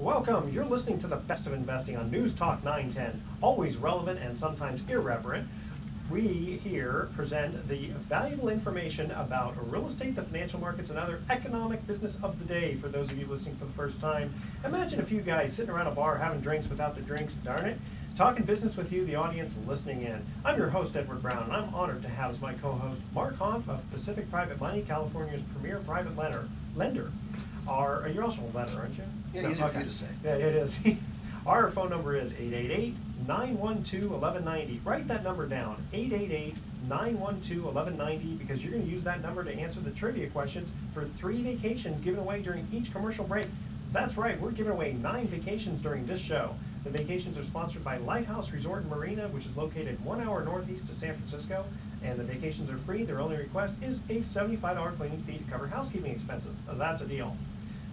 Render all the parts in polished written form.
Welcome. You're listening to the Best of Investing on News Talk 910. Always relevant and sometimes irreverent. We here present the valuable information about real estate, the financial markets, and other economic business of the day for those of you listening for the first time. Imagine a few guys sitting around a bar having drinks without the drinks, darn it, talking business with you, the audience, listening in. I'm your host, Edward Brown, and I'm honored to have as my co-host Mark Hoff of Pacific Private Money, California's premier private lender. You're also a lender, aren't you? Yeah, easy for you to say. Yeah, it is. Our phone number is 888-912-1190. Write that number down, 888-912-1190, because you're going to use that number to answer the trivia questions for 3 vacations given away during each commercial break. That's right, we're giving away 9 vacations during this show. The vacations are sponsored by Lighthouse Resort and Marina, which is located 1 hour northeast of San Francisco, and the vacations are free. Their only request is a $75 cleaning fee to cover housekeeping expenses. Now, that's a deal.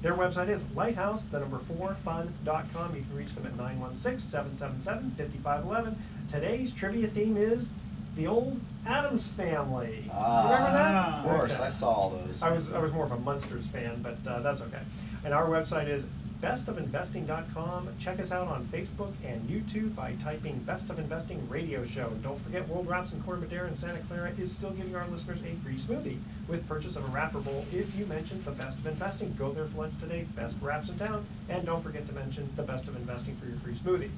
Their website is lighthouse4fun.com. You can reach them at 916-777-5511. Today's trivia theme is the old Addams Family. Remember that? Of course, okay. I saw all those. I was more of a Munsters fan, but that's okay. And our website is bestofinvesting.com. Check us out on Facebook and YouTube by typing Best of Investing Radio Show. And don't forget, World Wraps in Corte Madera and Santa Clara is still giving our listeners a free smoothie with purchase of a wrapper bowl if you mention the Best of Investing. Go there for lunch today, best wraps in town, and don't forget to mention the Best of Investing for your free smoothie.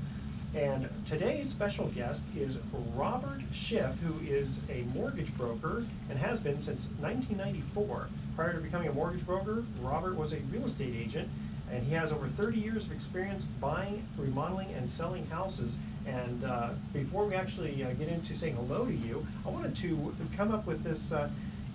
And today's special guest is Robert Schiff, who is a mortgage broker and has been since 1994. Prior to becoming a mortgage broker, Robert was a real estate agent, and he has over 30 years of experience buying, remodeling, and selling houses. And before we actually get into saying hello to you, I wanted to come up with this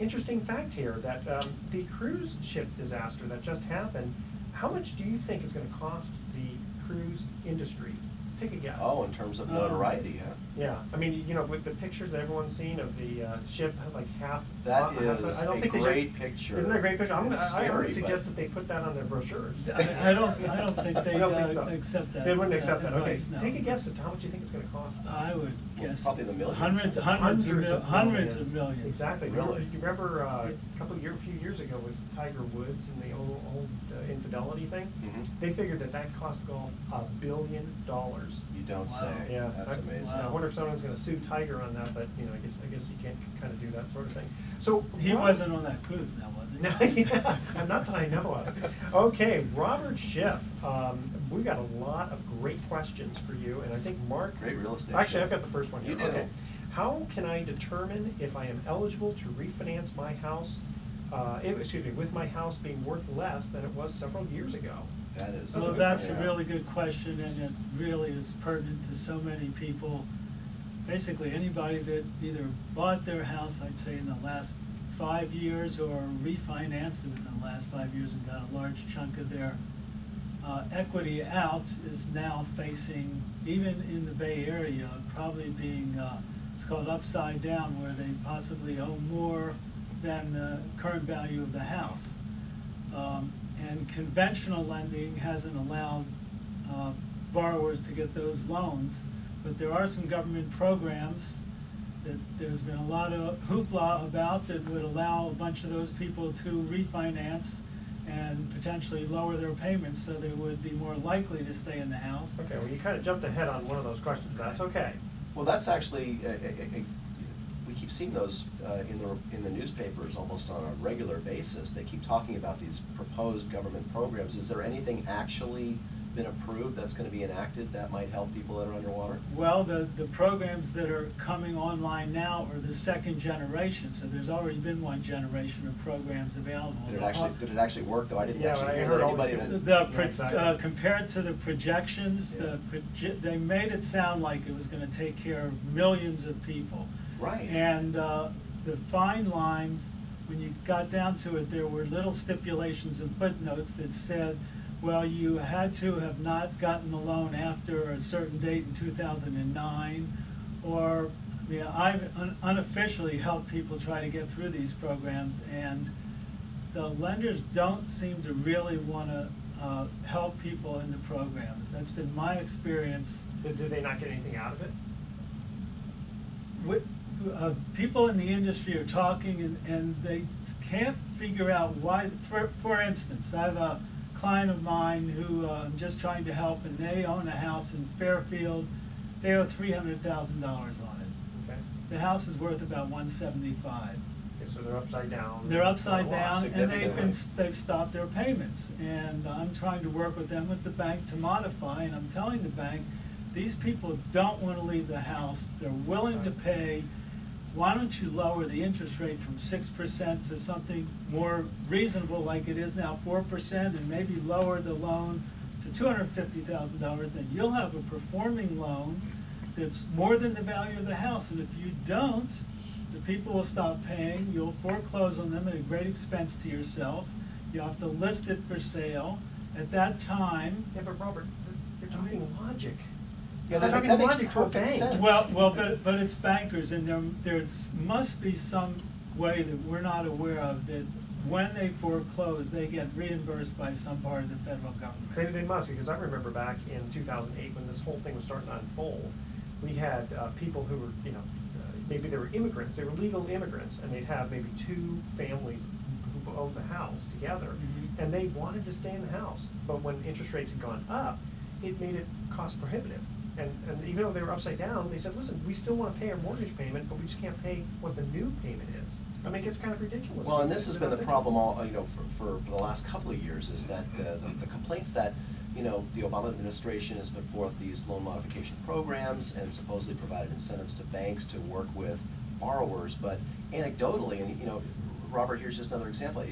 interesting fact here that the cruise ship disaster that just happened, how much do you think it's going to cost the cruise industry? Take a guess. Oh, in terms of notoriety, huh? Yeah, I mean, you know, with the pictures that everyone's seen of the ship, like half. That is a great picture. Isn't that a great picture? I would scary, suggest that they put that on their brochures. I don't think they accept that. They wouldn't accept that. Okay, advice, no. Take a guess as to how much you think it's going to cost. I would guess probably the millions. hundreds of millions. Exactly. Really? You remember a few years ago with Tiger Woods and the old infidelity thing? Mm-hmm. They figured that cost golf $1 billion. You don't say. Yeah, That's amazing. I wonder if someone's going to sue Tiger on that, but you know, I guess you can't kind of do that sort of thing. So He wasn't on that cruise now, was he? No, yeah, not that I know of. Okay, Robert Schiff. We've got a lot of great questions for you, and I think Mark. Great real estate. Actually, I've got the first one here. You do. Okay. How can I determine if I am eligible to refinance my house? With my house being worth less than it was several years ago? That is. Well, that's a really good question, and it really is pertinent to so many people. Basically, anybody that either bought their house, I'd say, in the last 5 years, or refinanced it within the last 5 years and got a large chunk of their equity out, is now facing, even in the Bay Area, probably being, it's called upside down, where they possibly owe more than the current value of the house. And conventional lending hasn't allowed borrowers to get those loans, but there are some government programs that there's been a lot of hoopla about that would allow a bunch of those people to refinance and potentially lower their payments, so they would be more likely to stay in the house. Okay, well, you kind of jumped ahead on one of those questions, but that's okay. Well, that's actually we keep seeing those in the newspapers almost on a regular basis. They keep talking about these proposed government programs. Is there anything actually been approved that's going to be enacted that might help people that are underwater? Well, the programs that are coming online now are the second generation, so there's already been one generation of programs available. Did it actually work, though? I didn't actually hear heard that anybody exactly. Compared to the projections, they made it sound like it was going to take care of millions of people. Right. And the fine lines, when you got down to it, there were little stipulations and footnotes that said, well, you had to have not gotten the loan after a certain date in 2009, or I've unofficially helped people try to get through these programs, and the lenders don't seem to really want to help people in the programs. That's been my experience. Do they not get anything out of it? People in the industry are talking, and they can't figure out why. For instance, I have a client of mine who I'm just trying to help, and they own a house in Fairfield. They owe $300,000 on it. Okay. The house is worth about $175. Okay, so they're upside down. They're upside They're lost down, and significantly. they've stopped their payments. And I'm trying to work with them, with the bank, to modify. And I'm telling the bank, these people don't want to leave the house. They're willing to pay. Why don't you lower the interest rate from 6% to something more reasonable, like it is now, 4%, and maybe lower the loan to $250,000? Then you'll have a performing loan that's more than the value of the house. And if you don't, the people will stop paying. You'll foreclose on them at a great expense to yourself. You have to list it for sale. At that time, Yeah, but Robert, you're talking logic. Yeah, They're that talking makes logic to a perfect bank. sense. but it's bankers, and there must be some way that we're not aware of, that when they foreclose, they get reimbursed by some part of the federal government. They must, because I remember back in 2008 when this whole thing was starting to unfold, we had people who were, maybe they were immigrants, they were legal immigrants, and they'd have maybe two families who owned the house together, and they wanted to stay in the house. But when interest rates had gone up, it made it cost prohibitive. And even though they were upside down, they said, listen, we still want to pay our mortgage payment, but we just can't pay what the new payment is. I mean, it's kind of ridiculous. Well, and this has been the problem all, for the last couple of years, is that the complaints that, the Obama administration has put forth these loan modification programs and supposedly provided incentives to banks to work with borrowers, but anecdotally, and Robert, here's just another example.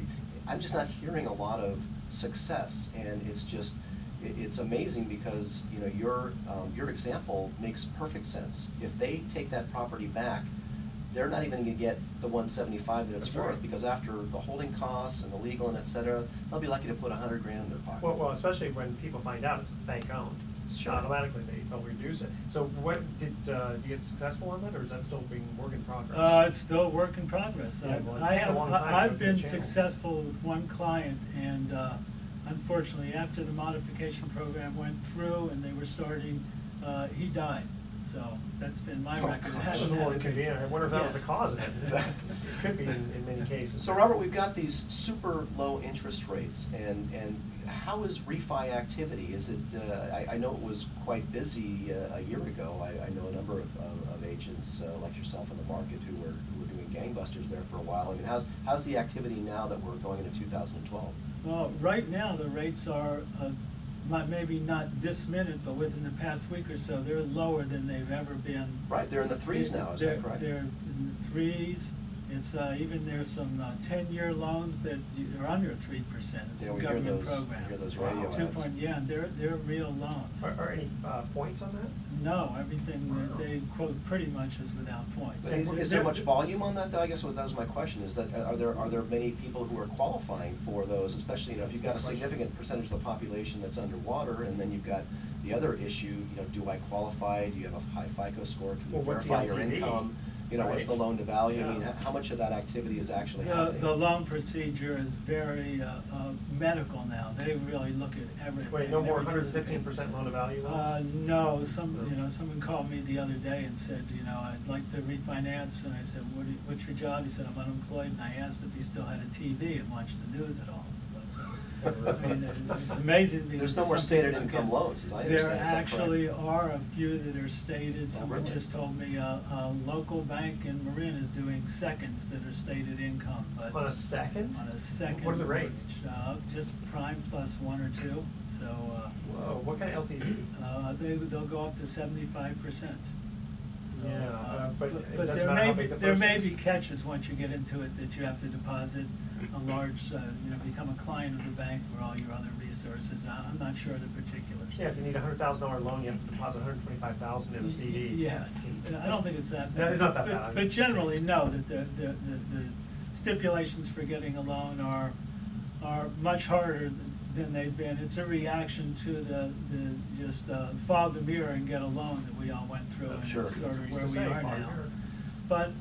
I'm just not hearing a lot of success, and it's amazing because your example makes perfect sense. If they take that property back, they're not even going to get the $175 that it's That's worth, right. because after the holding costs and the legal and et cetera, they'll be lucky to put $100,000 in their pocket. Well, especially when people find out it's bank owned, Sure. automatically they'll reduce it. So what, did you get successful on that, or is that still being work in progress? It's still a work in progress. Yeah, well, it takes a long time to go I've through the been channel. successful with one client, and unfortunately, after the modification program went through and they were starting, he died. So that's been my Oh, record. gosh. That was a little inconvenient. I wonder if that was the Yes. cause of it. It could be in many cases. So Robert, we've got these super low interest rates, and how is refi activity? Is it, I know it was quite busy a year ago. I know a number of agents like yourself in the market who were doing gangbusters there for a while. I mean, how's the activity now that we're going into 2012? Well, right now, the rates are, maybe not this minute, but within the past week or so, they're lower than they've ever been. Right, they're in the threes now, is that correct? They're in the threes. It's even there's some 10-year loans that are under 3%. It's Yeah, a we hear government those- program. we hear those radio Wow. ads. Yeah, and they're real loans. Are any points on that? No, everything that Wow. they quote pretty much is without points. Is there much volume on that, though? I guess that was my question, is that are there many people who are qualifying for those, especially, if you've got a significant percentage of the population that's underwater, and then you've got the other issue, do I qualify? Do you have a high FICO score? Can you Well, what's the verify your LTV? income? What's Right. the loan to value? I mean, Yeah. how much of that activity is actually The happening? loan procedure is very medical now. They really look at everything. Wait, no more every piece of 115% loan to value loans? No, someone called me the other day and said, I'd like to refinance, and I said, what's your job? He said, I'm unemployed, and I asked if he still had a TV and watched the news at all. I mean, it's amazing. There's no more some stated people income get- loans, as I There understand. Is that correct? actually are a few that are stated. Someone really? just told me a local bank in Marin is doing seconds that are stated income, but. On a second? On a second. What are the rates? mortgage, just prime plus 1 or 2, so, Whoa, what kind of LTV? they'll go up to 75%. Yeah, but it But doesn't there matter how may, big the there first may is. be catches once you get into it, that you have to deposit a large, become a client of the bank for all your other resources. I'm not sure of the particulars. Yeah, if you need a $100,000 loan, you have to deposit $125,000 in a CD. Yes, I don't think it's that No, bad. it's not that bad. But generally, no, that the stipulations for getting a loan are much harder than they've been. It's a reaction to the just fog the mirror and get a loan that we all went through, and Sure. it's sort We of used where to we say, are fog the now. mirror. But,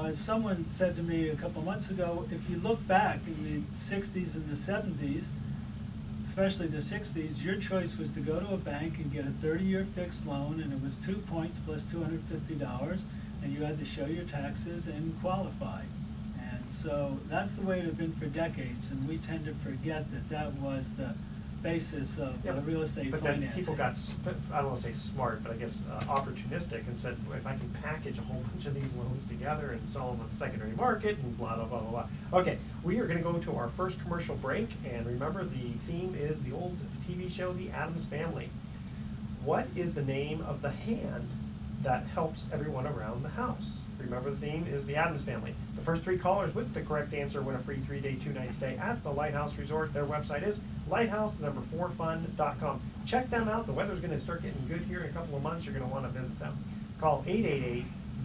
as someone said to me a couple months ago, if you look back in the 60s and the 70s, especially the 60s, your choice was to go to a bank and get a 30-year fixed loan, and it was 2 points plus $250, and you had to show your taxes and qualify. And so that's the way it had been for decades, and we tend to forget that that was the basis of Yeah, but- real estate but financing. then people got, I don't want to say smart, but I guess opportunistic, and said, if I can package a whole bunch of these loans together and sell them on the secondary market and blah, blah, blah, blah, blah. Okay, we are going to go to our first commercial break, and remember the theme is the old TV show, The Addams Family. What is the name of the hand that helps everyone around the house? Remember, the theme is The Addams Family. The first 3 callers with the correct answer win a free 3-day, 2-night stay at the Lighthouse Resort. Their website is lighthouse4fun.com. Check them out. The weather's going to start getting good here in a couple of months. You're going to want to visit them. Call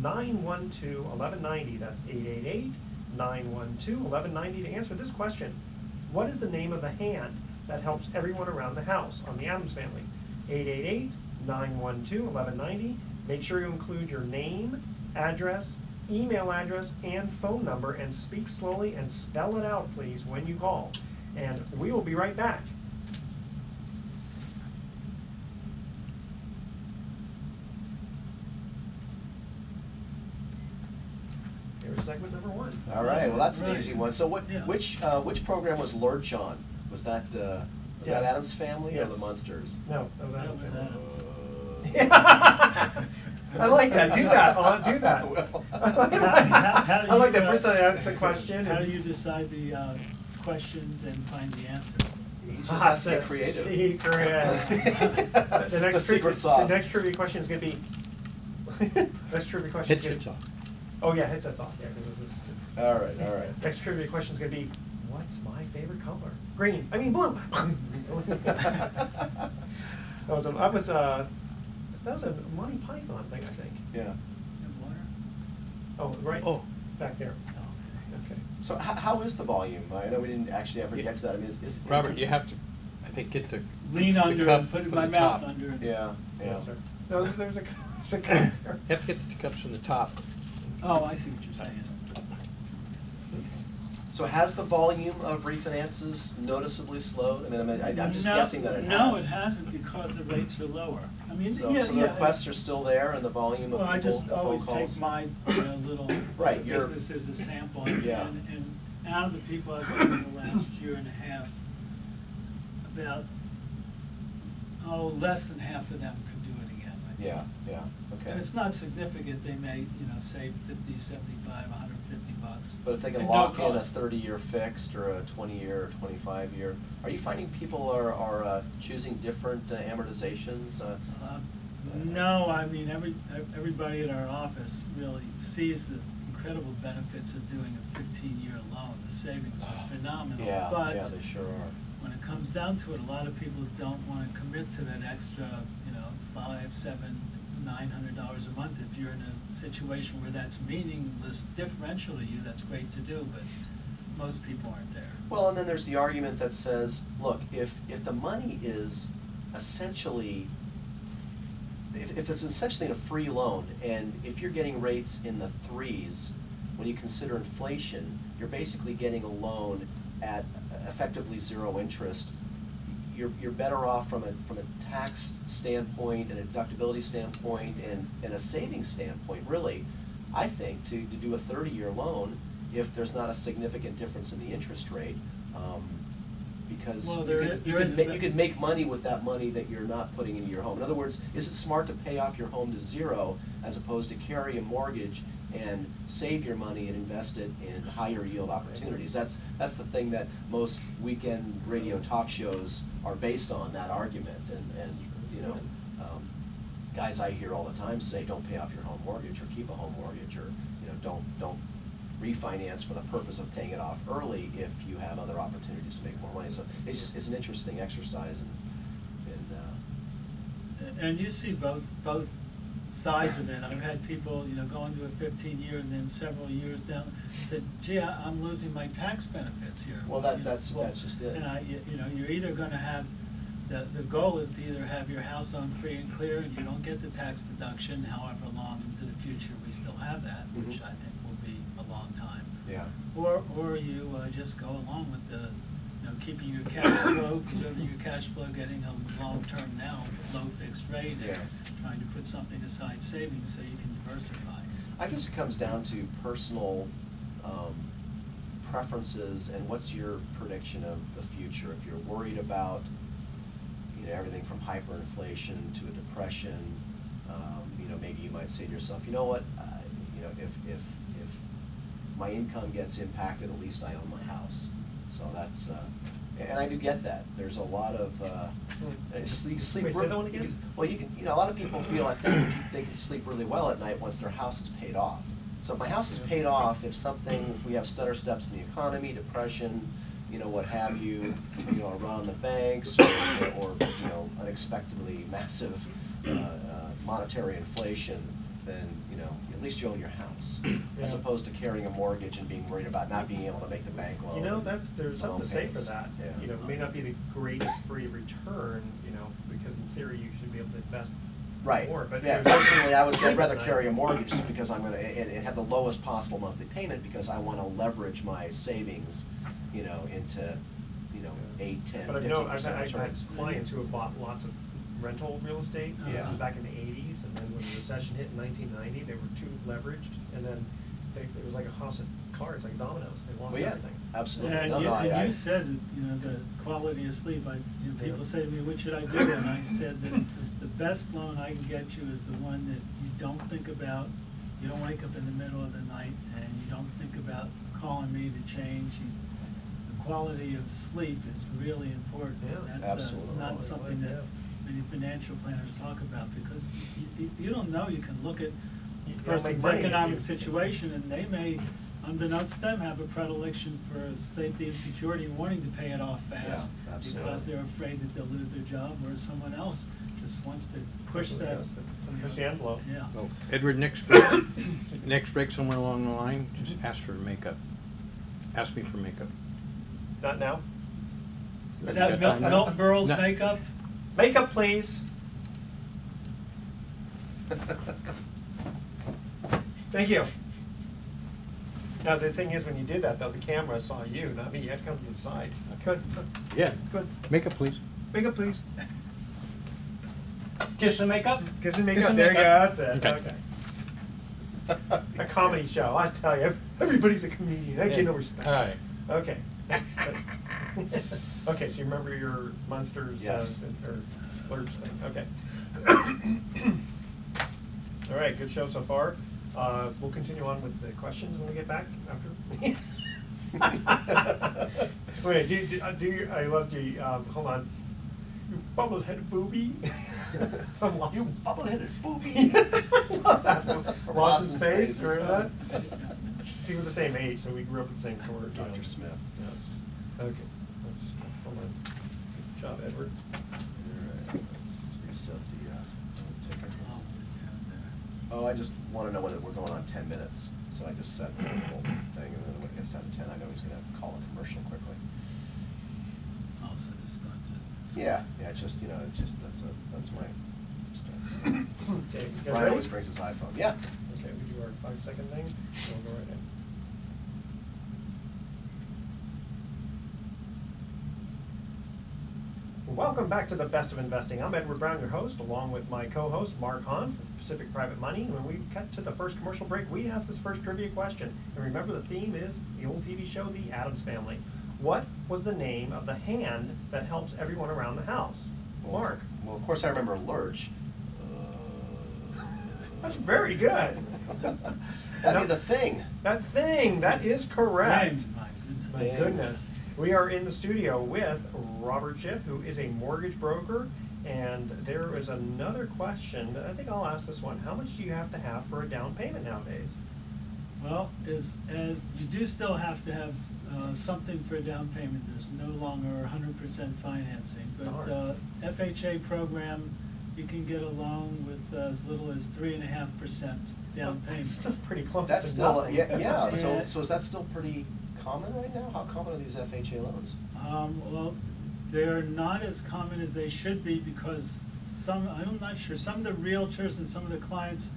888-912-1190. That's 888-912-1190 to answer this question. What is the name of the hand that helps everyone around the house on The Addams Family? 888-912-1190. Make sure you include your name, address, email address, and phone number, and speak slowly and spell it out, please, when you call. And we will be right back. Here's segment number 1. All right, well, that's an Right. easy one. So Yeah. which program was Lurch on? Was that Yeah. Addams Family or Yes. the Munsters? No, that was That Addams was Family. Addams. I like that. Do that. Do that. Well. I like How that. do I like you, that. First time I asked the question. How and- do you decide the questions and find the answers? He's just has to get That's creative. secret. The next The secret trivia, sauce. The next trivia question is going to be. Next trivia question is going Headsets to off. Oh yeah, headsets off. Yeah, 'cause this is. All right, all right. Next trivia question is going to be, what's my favorite color? Green. I mean blue. That was a Monty Python thing, I think. Yeah. And water? Oh, right. Oh. Back there. Oh, Okay. So how is the volume? I know we didn't actually ever get to that. I mean, is Robert, you have to, I think, get the Lean the under cup and put from my the mouth top. under it. Yeah, yeah. Sir. No, there's a cup You there. have to get the cups from the top. Oh, I see what you're saying. So has the volume of refinances noticeably slowed? I mean, I'm just guessing that it has. No, it hasn't, because the rates are lower. I mean, So, yeah, so the yeah. requests are still there, and the volume of Well, I people, just the phone always calls. take my little Right, you're- business as a sample, Yeah. and out of the people I've seen in the last year and a half, about less than half of them could do it again. I think. Yeah, okay. And it's not significant. They may, save 50, 75, 150 bucks. But if they can at no lock in a cost. 30-year fixed or a 20-year or 25-year, are you finding people are choosing different amortizations? No, I mean, everybody at our office really sees the incredible benefits of doing a 15-year loan. The savings are phenomenal. Yeah, But yeah, they sure are. when it comes down to it, a lot of people don't want to commit to that extra, $500, $700, $900 a month. If you're in a situation where that's meaningless differential to you, that's great to do, but most people aren't there. Well, and then there's the argument that says, look, if the money is essentially, if it's essentially in a free loan, and if you're getting rates in the 3s, when you consider inflation, you're basically getting a loan at effectively 0 interest. You're better off from a tax standpoint and a deductibility standpoint and a savings standpoint, really, I think, to do a 30-year loan if there's not a significant difference in the interest rate. Because Well, you could make money with that money that you're not putting into your home. In other words, is it smart to pay off your home to 0 as opposed to carry a mortgage and save your money and invest it in higher yield opportunities? That's the thing that most weekend radio talk shows are based on, that argument. And guys I hear all the time say, don't pay off your home mortgage, or keep a home mortgage, or don't refinance for the purpose of paying it off early if you have other opportunities to make more money. So it's an interesting exercise, And you see both sides of it. I've had people, go into a 15-year and then several years down, said, gee, I'm losing my tax benefits here. Well, that's just it. And you're either going to have, the goal is to either have your house owned free and clear and you don't get the tax deduction, however long into the future we still have that, which I think will be a long time. Yeah. Or you just go along with the, keeping your cash flow, preserving your cash flow, getting a long-term now, low fixed rate, and trying to put something aside savings so you can diversify. I guess it comes down to personal preferences and what's your prediction of the future. If you're worried about know, everything from hyperinflation to a depression. You know, maybe you might say to yourself, you know what, you know, if my income gets impacted, at least I own my house. So that's, and I do get that. There's a lot of sleep. Wait, say that one again? Well, you know, a lot of people feel, I think, they can sleep really well at night once their house is paid off. So if my house is paid off, if we have stutter steps in the economy, depression, you know, what have you, you know, a run on the banks, or you know, unexpectedly massive monetary inflation, then, you know, at least you own your house, as opposed to carrying a mortgage and being worried about not being able to make the bank loan. You know, there's something to say for that. Yeah. You know, it may not be the greatest rate of return, you know, because in theory you should be able to invest Right. more. But yeah, personally, I'd rather carry a mortgage just because I'm going to and have the lowest possible monthly payment, because I want to leverage my savings, you know, into, you know, 8, 10, 15% But I've had returns. clients who have bought lots of rental real estate. Yeah. This was back in the 80s, and then when the recession hit in 1990, they were too leveraged, and then it was like a house of cards, like dominoes. They lost Well, yeah, everything. absolutely. Yeah, No, and no, I you said that, you know, the quality of sleep. You know, people say to me, "What should I do?" And I said that the best loan I can get you is the one that you don't think about. You don't wake up in the middle of the night, and you don't think about calling me to change. The quality of sleep is really important. Yeah, That's absolutely. not something that many financial planners talk about, because you don't know. You can look at You a don't make person's money if economic you- situation, and they may, unbeknownst to them, have a predilection for safety and security, wanting to pay it off fast, Yeah, absolutely. because they're afraid that they'll lose their job, whereas someone else just wants to push that. Push the envelope. Yeah. So, Edward, next break somewhere along the line, just ask for makeup. Ask me for makeup. Not now. Is You that got time now? Milton Berle's No. makeup? Makeup, please. Thank you. Now, the thing is, when you did that, though, the camera saw you, not me. You had to come to the side. Good. Yeah. Good. Makeup, please. Makeup, please. Kiss and makeup? Kiss and makeup. Kiss and There you go. makeup. That's it. Okay. A comedy show. I tell you, everybody's a comedian. I get no respect. All right. Okay. Okay, so you remember your monsters Yes. or splurge thing. Okay. All right, good show so far. We'll continue on with the questions when we get back after. Wait, I loved you. Hold on. You bubble-headed booby. From Lost You in- bubble-headed booby. Love that from From Lost in Lost in Space. Space. Remember that? See, we're the same age, so we grew up in the same court. you know. Dr. Smith. Yes. Okay. Hold on. Good job, Edward. All right, let's reset the ticker. Oh, I just want to know whether we're going on 10 minutes. So I just set the whole thing, and then when it gets down to 10, I know he's going to call a commercial quickly. Oh, so this is going to. Yeah, just, you know, that's my start. Okay, you guys Ryan ready? always brings his iPhone. Yeah. Okay, we do our 5-second thing, so we'll go right in. Welcome back to the Best of Investing. I'm Edward Brown, your host, along with my co-host, Mark Hahn from Pacific Private Money. When we cut to the first commercial break, we asked this first trivia question. And remember, the theme is the old TV show, The Addams Family. What was the name of the hand that helps everyone around the house? Mark. Well, of course I remember Lurch. That's very good. That'd be the thing. That thing, that is correct. Bang, my goodness. My Bang. goodness. We are in the studio with Robert Schiff, who is a mortgage broker. And there is another question. I think I'll ask this one. How much do you have to have for a down payment nowadays? Well, as you do still have to have something for a down payment. There's no longer 100% financing, but Darn. FHA program, you can get a loan with as little as 3.5% down payment. That's still pretty close That's to still, nothing. yeah. Yeah. So is that still pretty common right now? How common are these FHA loans? Well, they're not as common as they should be, because I'm not sure, some of the realtors and some of the clients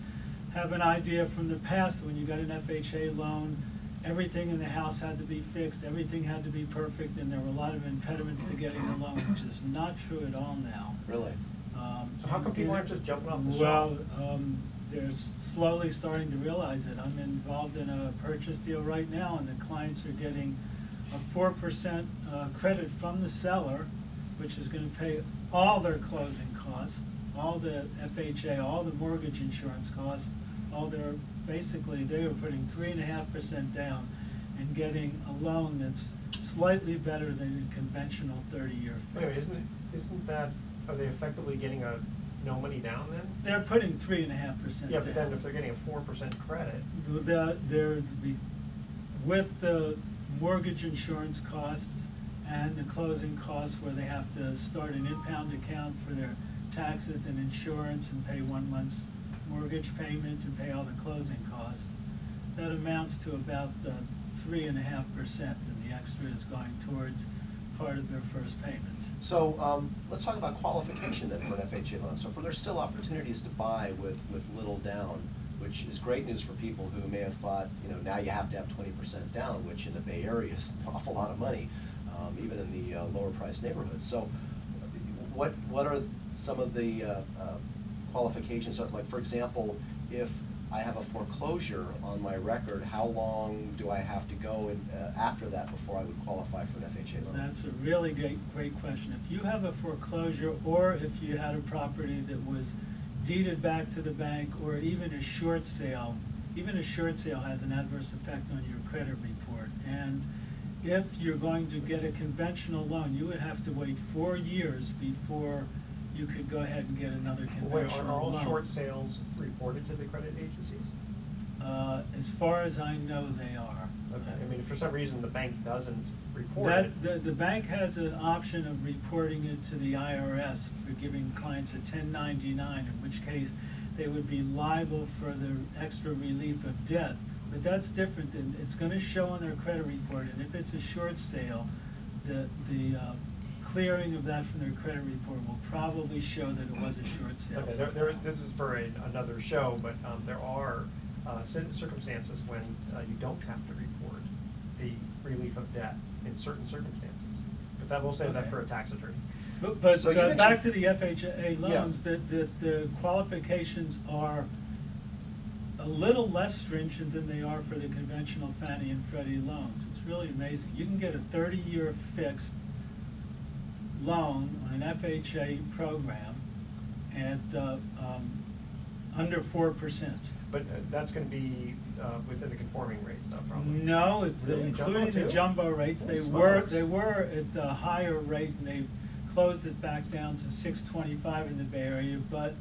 have an idea from the past. When you got an FHA loan, everything in the house had to be fixed, everything had to be perfect, and there were a lot of impediments to getting the loan, which is not true at all now. Really? So how come people aren't just jumping off the Well, shelf? they're slowly starting to realize it. I'm involved in a purchase deal right now, and the clients are getting a 4% credit from the seller, which is gonna pay all their closing costs, all the FHA, all the mortgage insurance costs, all their, basically, they are putting 3.5% down and getting a loan that's slightly better than a conventional 30-year Wait, fixed. isn't that, are they effectively getting a no money down then? They're putting 3.5% down. Yeah, but then if they're getting a 4% credit. With the mortgage insurance costs and the closing costs where they have to start an impound account for their taxes and insurance and pay 1 month's mortgage payment and pay all the closing costs, that amounts to about 3.5%, and the extra is going towards part of their first payment. So let's talk about qualification then for an FHA loan. So there's still opportunities to buy with little down, which is great news for people who may have thought, you know, now you have to have 20% down, which in the Bay Area is an awful lot of money, even in the lower price neighborhoods. So what are some of the qualifications? Like, for example, if I have a foreclosure on my record, how long do I have to go after that before I would qualify for an FHA loan? That's a really great question. If you have a foreclosure, or if you had a property that was deeded back to the bank, or even a short sale, even a short sale has an adverse effect on your credit report. And if you're going to get a conventional loan, you would have to wait 4 years before you could go ahead and get another conventional Are all loan. short sales reported to the credit agencies? As far as I know, they are. Okay, I mean, if for some reason the bank doesn't report it. The bank has an option of reporting it to the IRS for giving clients a 1099, in which case they would be liable for the extra relief of debt. But that's different than, it's gonna show on their credit report, and if it's a short sale, the clearing of that from their credit report will probably show that it was a short sale. Okay, this is for another show, but there are circumstances when you don't have to report the relief of debt in certain circumstances. But that will save that for a tax attorney. But So back to the FHA loans, the qualifications are a little less stringent than they are for the conventional Fannie and Freddie loans. It's really amazing. You can get a 30-year fixed loan on an FHA program at under 4%. But that's going to be within the conforming rate stuff, probably. No, it's Really? including the Jumbo too? jumbo rates. Oh, They smokes. were at a higher rate, and they've closed it back down to 6.25 in the Bay Area. But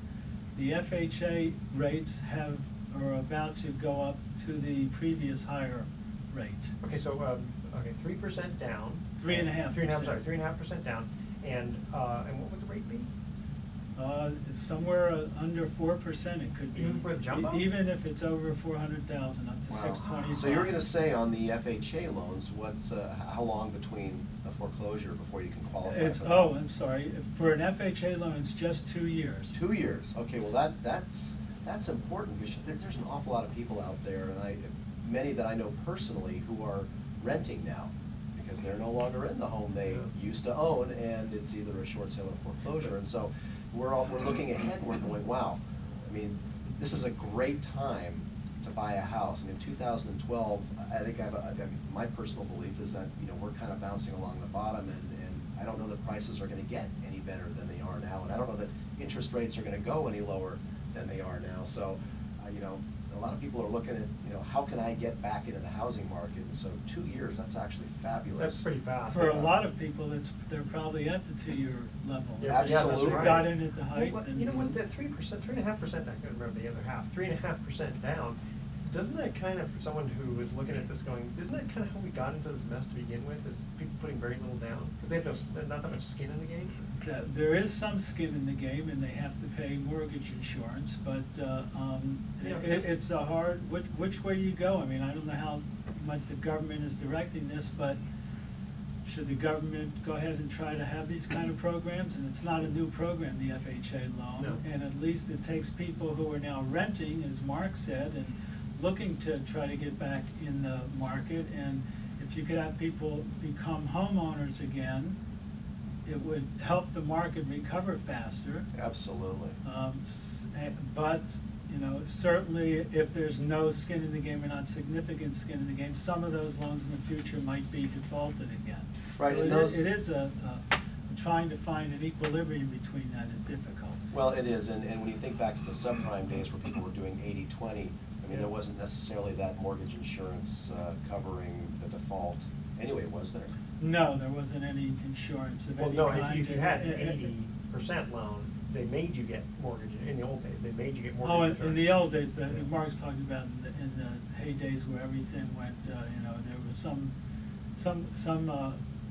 the FHA rates are about to go up to the previous higher rate. Okay, so okay, 3% down. 3.5%. 3.5% down, and what would the rate be? It's somewhere under 4%. It could be. Even for the jumbo? Even if it's over 400,000, up to 625. So you're going to say on the FHA loans, what's how long between a foreclosure before you can qualify? For that? I'm sorry. For an FHA loan, it's just 2 years. 2 years. Okay, well that's important, because there's an awful lot of people out there, and many that I know personally, who are renting now because they're no longer in the home they used to own, and it's either a short sale or foreclosure. And so we're looking ahead and we're going, wow, I mean, this is a great time to buy a house. I mean, 2012, I think my personal belief is that, you know, we're kind of bouncing along the bottom, and I don't know that prices are going to get any better than they are now, and I don't know that interest rates are going to go any lower than they are now. So, you know, a lot of people are looking at, you know, how can I get back into the housing market? And so 2 years, that's actually fabulous. That's pretty fast. For a lot of people, they're probably at the 2-year level. Yeah, Absolutely. They got in at the height. Well, you know what, that 3%, 3.5%, I can't remember the other half, 3.5% down, doesn't that kind of, for someone who is looking at this going, isn't that kind of how we got into this mess to begin with, is people putting very little down? Because they have not that much skin in the game? There is some skin in the game, and they have to pay mortgage insurance, but it's a hard, which way you go? I mean, I don't know how much the government is directing this, but should the government go ahead and try to have these kind of programs? And it's not a new program, the FHA loan. No. And at least it takes people who are now renting, as Mark said, and looking to try to get back in the market. And if you could have people become homeowners again, it would help the market recover faster. Absolutely. But, you know, certainly if there's no skin in the game or not significant skin in the game, some of those loans in the future might be defaulted again. Right, So and it those- is a trying to find an equilibrium between that is difficult. Well, it is, and when you think back to the subprime days where people were doing 80-20, I mean, there wasn't necessarily that mortgage insurance covering the default. Anyway, was there? No, there wasn't any insurance of any Well, no, kind. if you had an 80% loan, they made you get mortgage, in the old days, they made you get mortgage Oh, insurance. in the old days, but Mark's talking about in the heydays where everything went, you know, there was some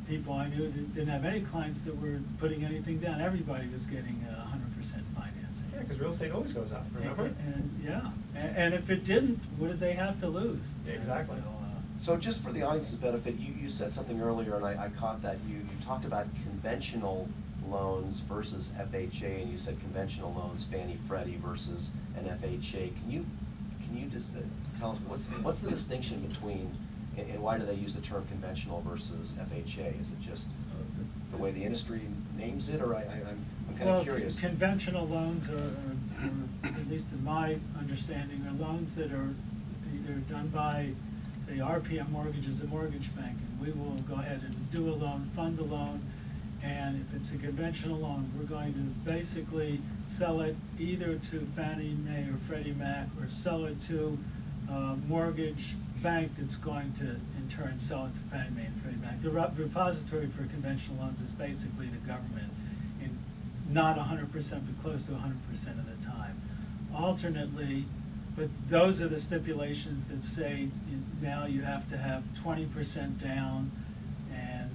people I knew that didn't have any clients that were putting anything down. Everybody was getting 100% financing. Yeah, because real estate always goes up, remember? And yeah, and if it didn't, what did they have to lose? Yeah, exactly. So just for the audience's benefit, you said something earlier, and I caught that. You talked about conventional loans versus FHA, and you said conventional loans, Fannie Freddie versus an FHA. Can you just tell us what's the distinction between, and why do they use the term conventional versus FHA? Is it just the way the industry names it, or I'm kind of curious? Well, conventional loans are, at least in my understanding, are loans that are either done by, say, RPM Mortgage is a mortgage bank, and we will go ahead and do a loan, fund the loan, and if it's a conventional loan, we're going to basically sell it either to Fannie Mae or Freddie Mac, or sell it to a mortgage bank that's going to, in turn, sell it to Fannie Mae and Freddie Mac. The repository for conventional loans is basically the government, in not 100%, but close to 100% of the time. Alternately, but those are the stipulations that say now you have to have 20% down, and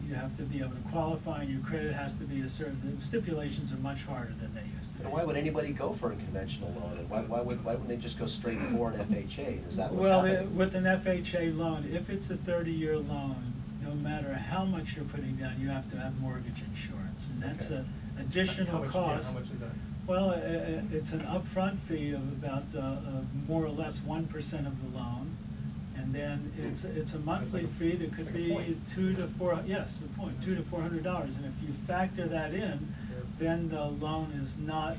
you have to be able to qualify, and your credit has to be a certain. The stipulations are much harder than they used to be. And why would anybody go for a conventional loan, and why wouldn't they just go straight for an FHA? Is that what's happening? With an FHA loan, if it's a 30-year loan, no matter how much you're putting down, you have to have mortgage insurance, and that's Okay. an additional cost. How much is that? Well, it's an upfront fee of about more or less 1% of the loan, and then it's a monthly fee that could be $200 to $400. And if you factor that in, then the loan is not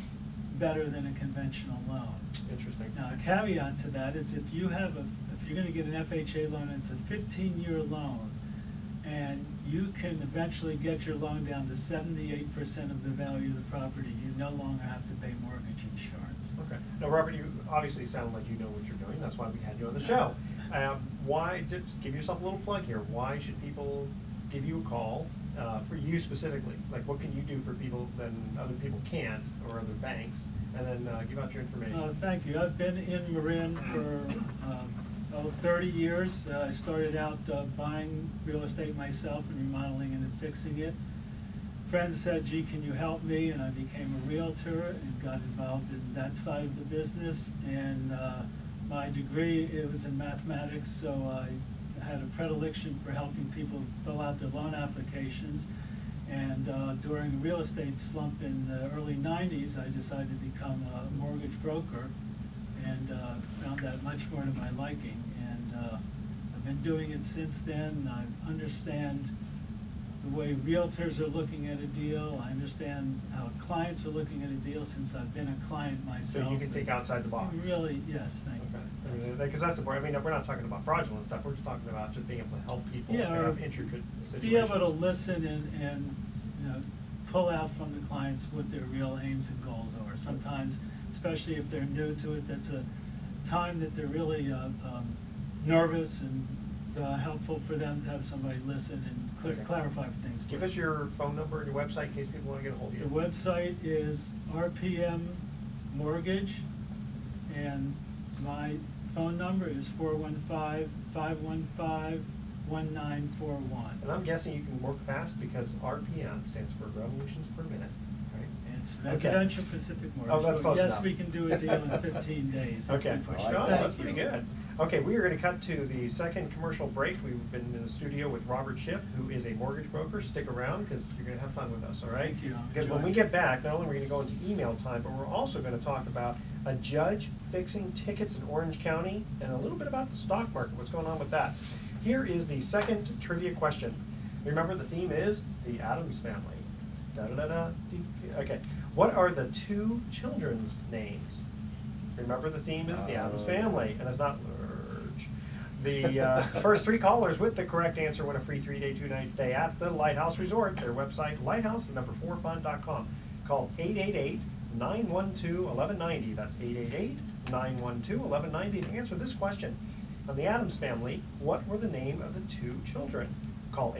better than a conventional loan. Interesting. Now, a caveat to that is if you're going to get an FHA loan, it's a 15-year loan, and you can eventually get your loan down to 78% of the value of the property. You no longer have to pay mortgage insurance. Okay. Now, Robert, you obviously sound like you know what you're doing. That's why we had you on the show. Why, just give yourself a little plug here, why should people give you a call, for you specifically? Like, what can you do for people that other people can't, or other banks? And then give out your information. Thank you. I've been in Marin for 30 years. I started out buying real estate myself and remodeling it and fixing it. Friends said, gee, can you help me? And I became a realtor and got involved in that side of the business. And my degree, it was in mathematics, so I had a predilection for helping people fill out their loan applications. And during the real estate slump in the early 90s, I decided to become a mortgage broker, and found that much more to my liking. And I've been doing it since then. I understand the way realtors are looking at a deal. I understand how clients are looking at a deal since I've been a client myself. So you can think outside the box. Really, yes, thank you. Okay. Because that's the point. I mean, we're not talking about fraudulent stuff. We're just talking about just being able to help people if they have intricate situations. Be able to listen and you know, pull out from the clients what their real aims and goals are. Sometimes, especially if they're new to it, that's a time that they're really nervous, and it's helpful for them to have somebody listen and clarify things. Give us your phone number and your website in case people want to get a hold of you. The website is RPM Mortgage, and my phone number is 415-515-1941. And I'm guessing you can work fast because RPM stands for revolutions per minute, right? It's Residential Pacific Mortgage. Oh, that's close enough. Yes, we can do a deal in 15 days. Okay. If we push it. Oh, Thank that's you. pretty good. Okay, we are going to cut to the second commercial break. We've been in the studio with Robert Schiff, who is a mortgage broker. Stick around because you're going to have fun with us, all right? Thank you. Because when we get back, not only are we going to go into email time, but we're also going to talk about a judge fixing tickets in Orange County and a little bit about the stock market, what's going on with that. Here is the second trivia question. Remember, the theme is the Addams Family. Da-da-da-da. Okay. What are the two children's names? Remember, the theme is the Addams Family, and it's not Lurch. The first 3 callers with the correct answer win a free 3-day, 2-night stay at the Lighthouse Resort. Their website, lighthouse4fun.com. Call 888-912-1190. That's 888-912-1190 to answer this question. On the Addams Family, what were the name of the 2 children? Call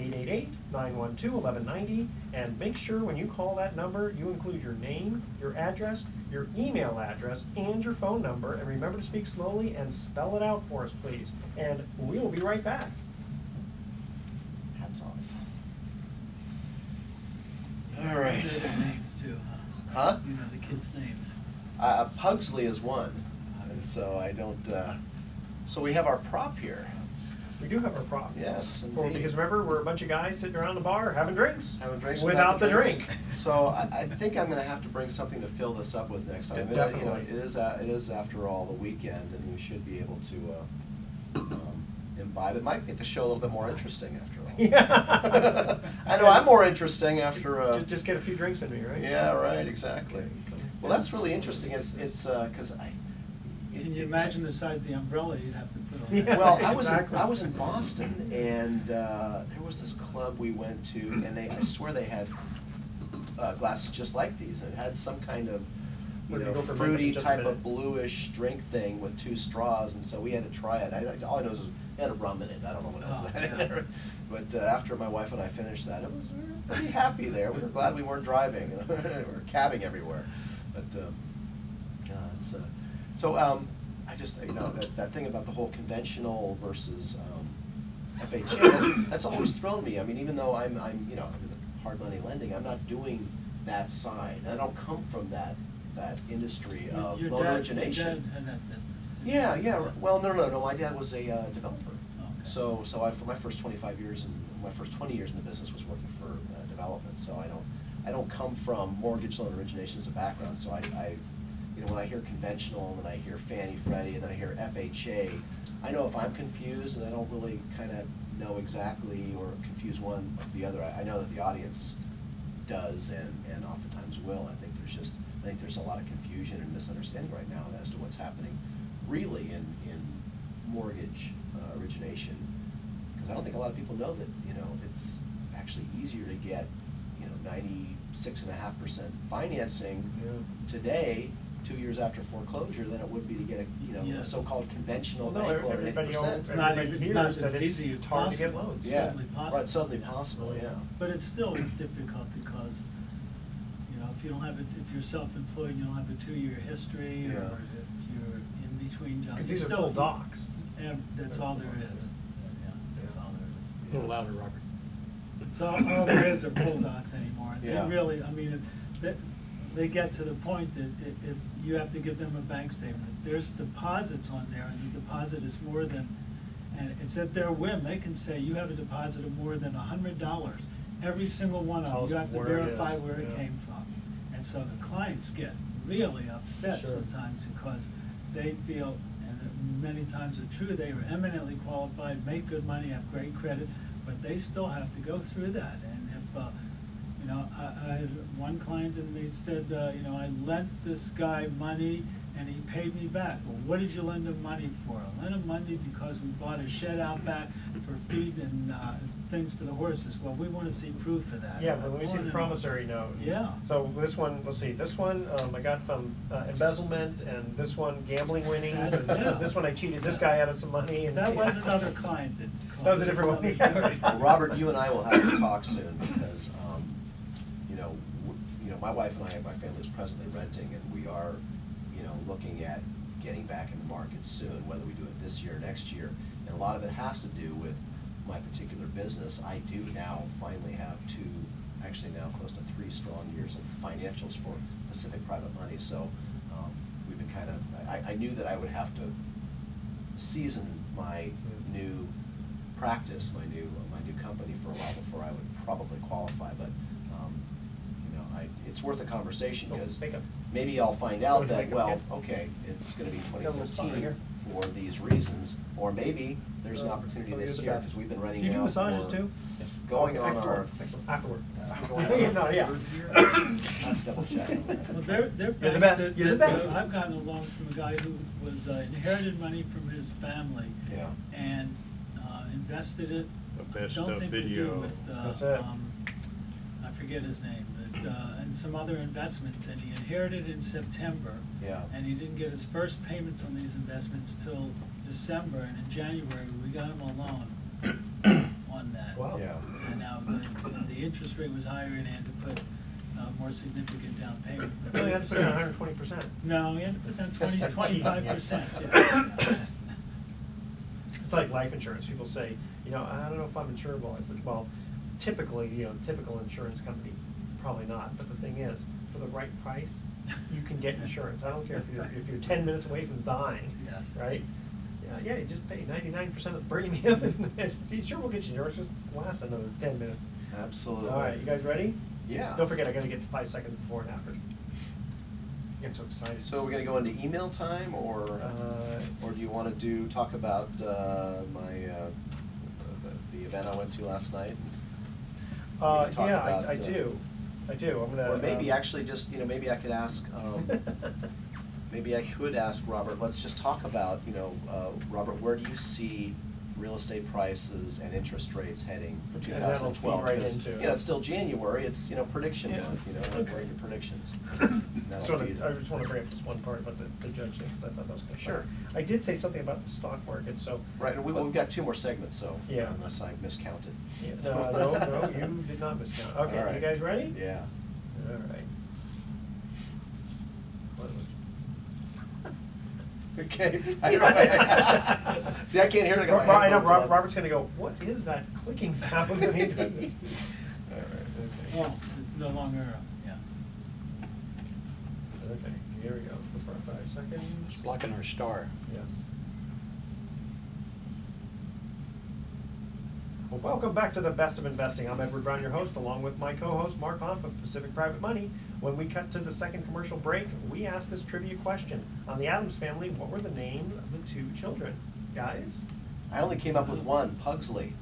888-912-1190 and make sure when you call that number you include your name, your address, your email address, and your phone number. And remember to speak slowly and spell it out for us, please. And we will be right back. Hats off. All right. You know their names too, huh? Huh? You know the kids' names. Pugsley is one, and so I don't. So we have our prop here. We do have our prop. Yes, Well, indeed. because remember, we're a bunch of guys sitting around the bar having drinks. Having drinks without the drinks. drink. So I think I'm going to have to bring something to fill this up with next time. Definitely. You know, it is after all the weekend, and we should be able to imbibe. It might make the show a little bit more interesting after all. Yeah. I know I'm more interesting after. Just get a few drinks in me, right? Yeah, right. Exactly. Well, that's really interesting. It's because Can you imagine the size of the umbrella you'd have to put on Yeah. that? Well, Exactly. I was in Boston, and there was this club we went to, and I swear they had glasses just like these. It had some kind of Where do you go for fruity makeup in just a type minute? of bluish drink thing with 2 straws, and so we had to try it. All I know is it had a rum in it. I don't know what else Oh, it had in yeah. there. But after my wife and I finished that, we were pretty happy there. We were glad we weren't driving. We were cabbing everywhere. But I just, that thing about the whole conventional versus FHA, that's always thrown me. I mean, even though I'm in the hard money lending, I'm not doing that side. I don't come from that industry of loan origination. Your dad had that business too. Yeah. Well, no. My dad was a developer. Okay. So for my first 25 years and my first 20 years in the business was working for development. So I don't come from mortgage loan origination as a background. So I when I hear conventional and then I hear Fannie Freddie and then I hear FHA, I know if I'm confused and I don't really kind of know exactly or confuse one or the other, I know that the audience does and oftentimes will. I think there's a lot of confusion and misunderstanding right now as to what's happening really in mortgage origination, because I don't think a lot of people know that it's actually easier to get 96.5% financing today 2 years after foreclosure than it would be to get a Yes. a so-called conventional Well, no, bank loan at everybody 8%. It's not Everybody even, it's hears not that as easy as it's hard to get possible. loans. It's Yeah. certainly possible. Right, suddenly possible, yeah. But it still is difficult because, if you don't have if you're self-employed and you don't have a 2-year history, Yeah. or if you're in between jobs. Because you these are still- full docs. And that's all there is. Yeah, that's all there is. A little louder, Robert. So all there is are full docs anymore. And Yeah. they really, they get to the point that if you have to give them a bank statement, if there's deposits on there and the deposit is more than, and it's at their whim, they can say you have a deposit of more than $100. Every single one Tell of them, you us have to where it verify is, where it yeah. came from. And so the clients get really upset Sure. sometimes because they feel, and many times are true, they are eminently qualified, make good money, have great credit, but they still have to go through that. And if, I had one client and they said, I lent this guy money and he paid me back. Well, what did you lend him money for? I lent him money because we bought a shed out back for feed and things for the horses. Well, we want to see proof of that. Yeah, but let me see On the and promissory note. Yeah. So this one, let's see, this one I got from embezzlement, and this one gambling winnings, and Yeah. this one I cheated this guy out of some money. And That was another client that called. That was a different one. That's another story. Well, Robert, you and I will have to talk soon because, my wife and I, my family is presently renting, and we are, looking at getting back in the market soon, whether we do it this year or next year. And a lot of it has to do with my particular business. I do now finally have now close to 3 strong years of financials for Pacific Private Money. So we've been I knew that I would have to season my new practice, my new company for a while before I would probably qualify. But it's worth a conversation because maybe I'll find out that okay, it's going to be 2015 for these reasons, or maybe there's an opportunity this year because we've been running Do you do now massages for too? going on Excellent. our Excellent. Afterward. No, yeah. I have to double check on that. Well, they're You're the banks best. that, You're the that, best. I've gotten along from a guy who was inherited money from his family Yeah. and invested it. The best don't of think video. with That's it. I forget his name, but and some other investments, and he inherited in September. Yeah. And he didn't get his first payments on these investments till December, and in January we got him a loan on that. Wow. Yeah. And now the interest rate was higher, and he had to put more significant down payment. No, you have to put in 120%. No, he had to put down 25%. It's like life insurance. People say, you know, I don't know if I'm insurable. I said, well, typically, you know, typical insurance company, probably not. But the thing is, for the right price, you can get insurance. I don't care if you're 10 minutes away from dying, Yes. right? Yeah, you just pay 99% of the premium, and the insurance will get you yours. Just last another 10 minutes. Absolutely. All right, you guys ready? Yeah. Don't forget, I got to get to 5 seconds before and after. I get so excited. So we're gonna go into email time, or do you want to talk about my the event I went to last night? We can talk Yeah, about, I do. I do. I'm gonna. Or maybe actually just, you know, maybe I could ask. Maybe I could ask Robert. Let's just talk about, you know, Robert, where do you see real estate prices and interest rates heading for And that'll 2012? feed right Because, into it. you know, it's still January. It's, you know, prediction Yeah. month. You know, Okay. what are your predictions? That'll So feed. I just want to bring up this one part about the judge thing, because I thought that was kind of Sure. I did say something about the stock market, so. Right, and we've got 2 more segments, so Yeah. unless I miscounted. Yeah, no, you did not miscount. Okay, All right. you guys ready? Yeah. All right. What was- Okay. I don't know. See, I can't hear it. I got my I know, headphones on. Robert's gonna go, what is that clicking sound? All right, okay. Well, it's no longer, yeah. Okay, here we go, for 5 seconds. It's blocking our star. Yes. Well, welcome back to the Best of Investing. I'm Edward Brown, your host, along with my co-host, Mark Hanf of Pacific Private Money. When we cut to the second commercial break, we asked this trivia question. On the Addams Family, what were the names of the 2 children? Guys? I only came up with one, Pugsley.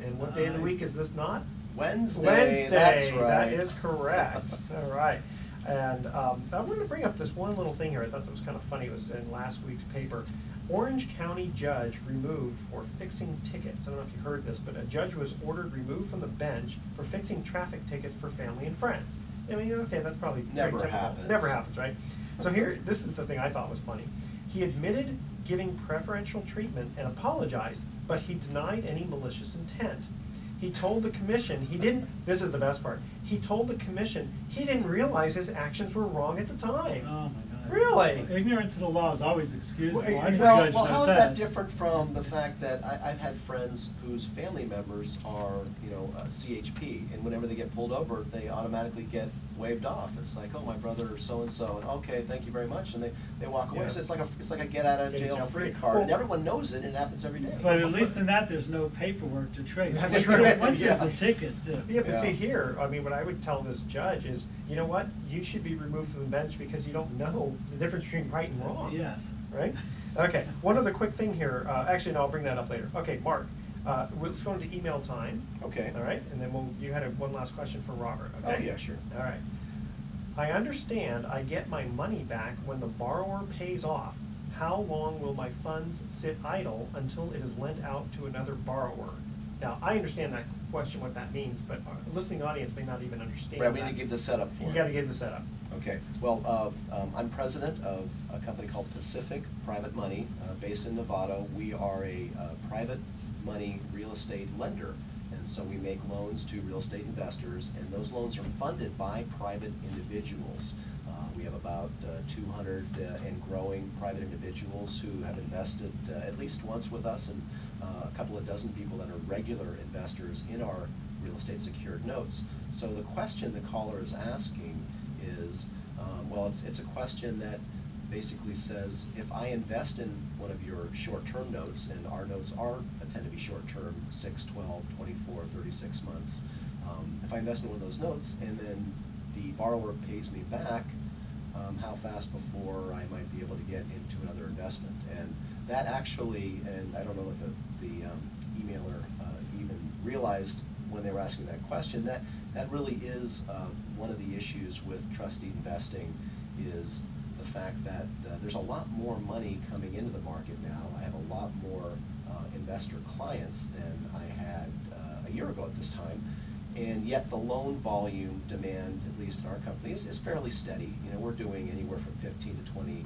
And what day of the week is this not? Wednesday. Wednesday. That's right. That is correct. All right. And I wanted to bring up this one little thing here. I thought that was kind of funny. It was in last week's paper. Orange County judge removed for fixing tickets. I don't know if you heard this, but a judge was ordered removed from the bench for fixing traffic tickets for family and friends. I mean, okay, that's probably Never pretty typical. happens. Never happens, right? So here, this is the thing I thought was funny. He admitted giving preferential treatment and apologized, but he denied any malicious intent. He told the commission he didn't, this is the best part, he told the commission he didn't realize his actions were wrong at the time. Oh, my God. Really? Ignorance of the law is always excusable. Well, I'm a well, judge, Well, knows how is that different from the fact that I've had friends whose family members are, you know, CHP, and whenever they get pulled over, they automatically get waved off. It's like, oh, my brother so-and-so, and okay, thank you very much, and they walk away. Yeah. So it's like a get-out-of-jail-free card, and Well, everyone knows it, and it happens every day. But at least in that, there's no paperwork to trace. That's Once true. there- Once there's Yeah. a ticket, Yeah, but Yeah. see here, I mean, what I would tell this judge is, you know what, you should be removed from the bench because you don't know the difference between right and wrong. yes. Right? Okay, one other quick thing here, actually, no, I'll bring that up later. Okay, Mark, let's go into email time. Okay. All right, and then you had one last question for Robert, okay? Oh, yeah, sure. All right. I understand I get my money back when the borrower pays off. How long will my funds sit idle until it is lent out to another borrower? Now, I understand that question, what that means, but our listening audience may not even understand Right, we that. need to give the setup for You it. gotta give the setup. Okay, well, I'm president of a company called Pacific Private Money, based in Nevada. We are a private money real estate lender, and so we make loans to real estate investors, and those loans are funded by private individuals. We have about 200 and growing private individuals who have invested at least once with us, and a couple of dozen people that are regular investors in our real estate secured notes. So the question the caller is asking is, well, it's a question that basically says, if I invest in one of your short-term notes, and our notes tend to be short-term, 6, 12, 24, 36 months, if I invest in one of those notes and then the borrower pays me back, how fast before I might be able to get into another investment? And that actually, and I don't know if the emailer even realized when they were asking that question, that that really is one of the issues with trustee investing, is the fact that there's a lot more money coming into the market now. I have a lot more investor clients than I had a year ago at this time, and yet the loan volume demand, at least in our company, is fairly steady. You know, we're doing anywhere from 15 to 20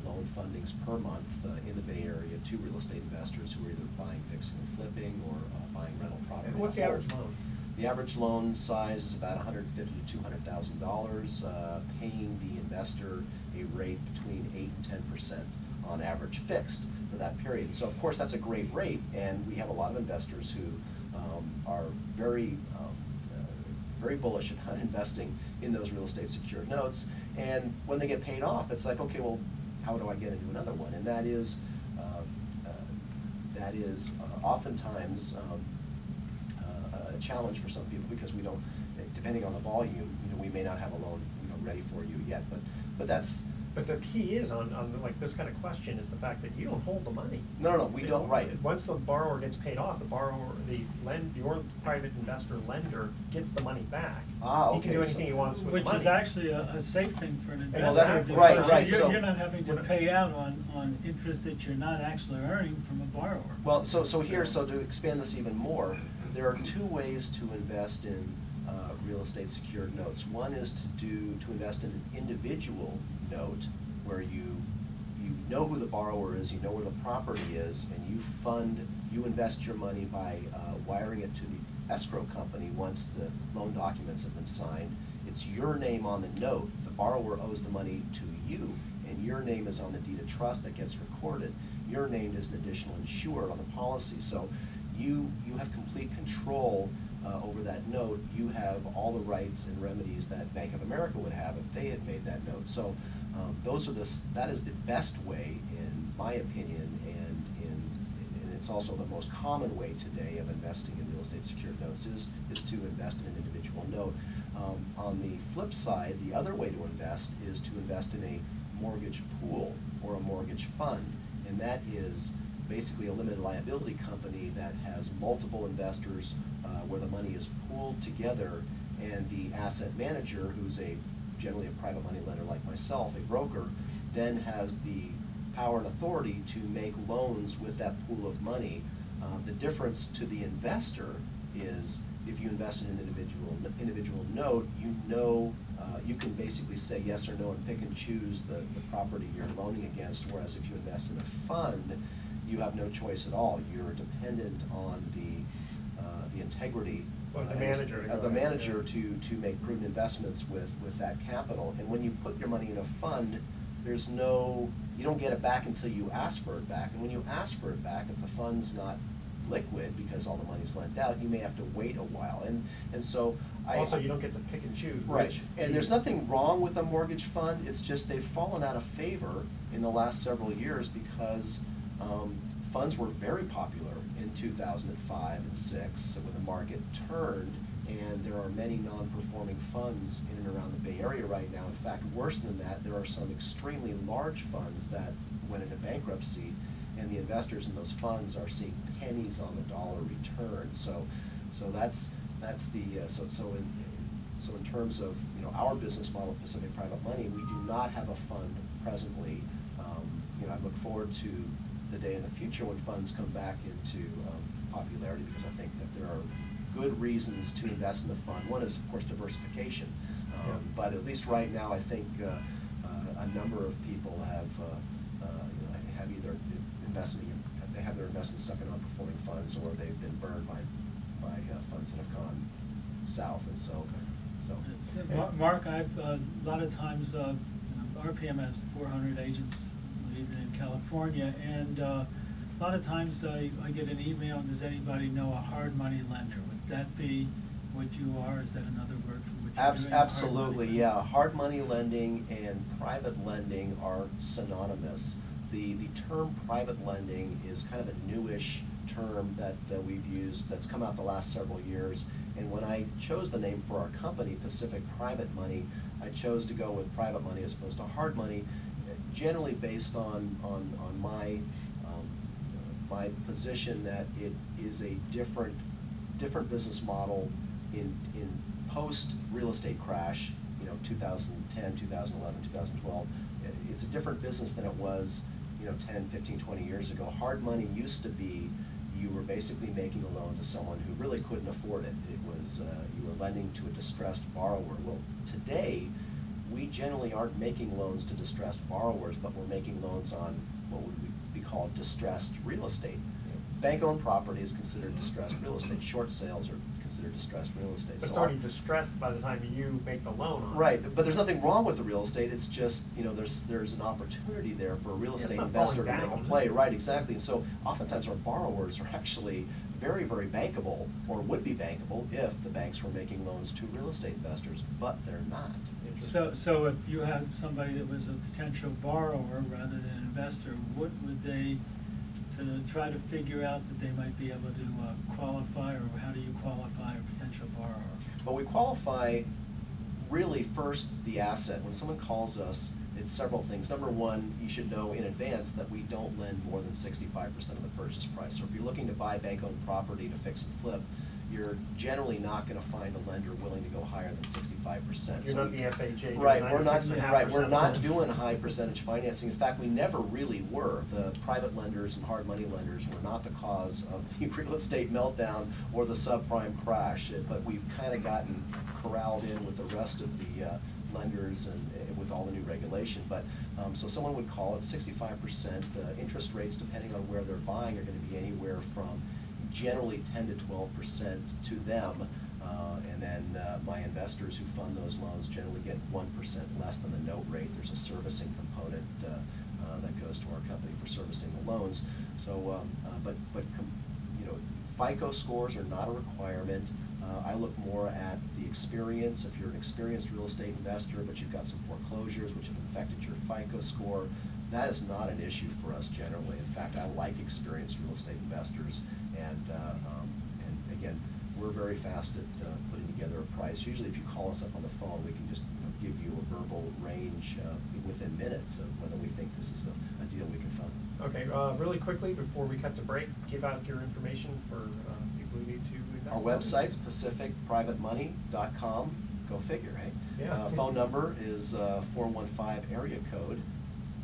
loan fundings per month in the Bay Area to real estate investors who are either buying, fixing, and flipping, or buying rental property. And what's the average loan? The average loan size is about $150,000 to $200,000, paying the investor a rate between 8 and 10% on average fixed for that period. So of course that's a great rate, and we have a lot of investors who are very bullish about investing in those real estate secured notes. And when they get paid off, it's like, okay, well, how do I get into another one? And that is oftentimes a challenge for some people, because we don't, depending on the volume, you know, we may not have a loan, you know, ready for you yet. But that's. But the key is on like this kind of question is the fact that you don't hold the money. No, we don't. Right. Once the borrower gets paid off, your private investor lender gets the money back. Okay. He can do anything he wants with the money. Which is actually a safe thing for an investor. Well, that's because right. You're not having to pay out on interest that you're not actually earning from a borrower. Well, so to expand this even more, there are two ways to invest in real estate secured notes. One is to invest in an individual note, where you know who the borrower is, you know where the property is, and you invest your money by wiring it to the escrow company once the loan documents have been signed. It's your name on the note. The borrower owes the money to you, and your name is on the deed of trust that gets recorded. You're named as an additional insured on the policy, so you have complete control over that note. You have all the rights and remedies that Bank of America would have if they had made that note. So that is the best way, in my opinion, and it's also the most common way today of investing in real estate secured notes is to invest in an individual note. On the flip side, the other way to invest is to invest in a mortgage pool or a mortgage fund, and that is basically a limited liability company that has multiple investors where the money is pooled together, and the asset manager, who's generally a private money lender like myself, a broker, then has the power and authority to make loans with that pool of money. The difference to the investor is if you invest in an individual note, you can basically say yes or no and pick and choose the property you're loaning against, whereas if you invest in a fund, you have no choice at all. You're dependent on the integrity of the manager to make prudent investments with that capital. And when you put your money in a fund, you don't get it back until you ask for it back. And when you ask for it back, if the fund's not liquid because all the money's lent out, you may have to wait a while. And so also you don't get to pick and choose. Right. And there's nothing wrong with a mortgage fund. It's just they've fallen out of favor in the last several years because funds were very popular in 2005 and 2006 when the market turned, and there are many non-performing funds in and around the Bay Area right now. In fact, worse than that, there are some extremely large funds that went into bankruptcy, and the investors in those funds are seeing pennies on the dollar return. So in terms of our business model, Pacific Private Money, we do not have a fund presently. I look forward to the day in the future when funds come back into popularity, because I think that there are good reasons to invest in the fund. One is, of course, diversification, but at least right now, I think a number of people have either they have their investments stuck in non-performing funds, or they've been burned by funds that have gone south, and so. Mark, I've a lot of times RPM has 400 agents even in California, and a lot of times I get an email, does anybody know a hard money lender? Would that be what you are? Is that another word for what you're doing? Absolutely, yeah. Hard money lending and private lending are synonymous. The term private lending is kind of a newish term that we've used that's come out the last several years. And when I chose the name for our company, Pacific Private Money, I chose to go with private money as opposed to hard money, generally based on my my position that it is a different business model in post-real estate crash, 2010, 2011, 2012, it's a different business than it was, 10, 15, 20 years ago. Hard money used to be you were basically making a loan to someone who really couldn't afford it. It was, you were lending to a distressed borrower. Well, today, we generally aren't making loans to distressed borrowers, but we're making loans on what would be called distressed real estate. Bank-owned property is considered distressed real estate. Short sales are considered distressed real estate. But it's already distressed by the time you make the loan on it. Right, but there's nothing wrong with the real estate. It's just, there's an opportunity there for a real estate investor to make a play. Right, exactly. And so oftentimes our borrowers are actually very, very bankable, or would be bankable if the banks were making loans to real estate investors, but they're not. So if you had somebody that was a potential borrower rather than an investor, what would they, to try to figure out that they might be able to qualify, or how do you qualify a potential borrower? Well, we qualify really first the asset. When someone calls us, it's several things. Number one, you should know in advance that we don't lend more than 65% of the purchase price. So if you're looking to buy bank-owned property to fix and flip, you're generally not going to find a lender willing to go higher than 65%. You're not the FHA. Right, we're not loans. doing high percentage financing. In fact, we never really were. The private lenders and hard money lenders were not the cause of the real estate meltdown or the subprime crash, but we've kind of gotten corralled in with the rest of the lenders and with all the new regulation. But so someone would call it 65%. Interest rates, depending on where they're buying, are going to be anywhere from generally 10 to 12% to them, and then my investors who fund those loans generally get 1% less than the note rate. There's a servicing component that goes to our company for servicing the loans. So, FICO scores are not a requirement. I look more at the experience. If you're an experienced real estate investor, but you've got some foreclosures which have affected your FICO score, that is not an issue for us generally. In fact, I like experienced real estate investors, and again, we're very fast at putting together a price. Usually, if you call us up on the phone, we can just give you a verbal range within minutes of whether we think this is a deal we can fund. Okay, really quickly before we cut to break, give out your information for people who need to invest. Our website's pacificprivatemoney.com. Go figure, right? Yeah. Phone number is 415 area code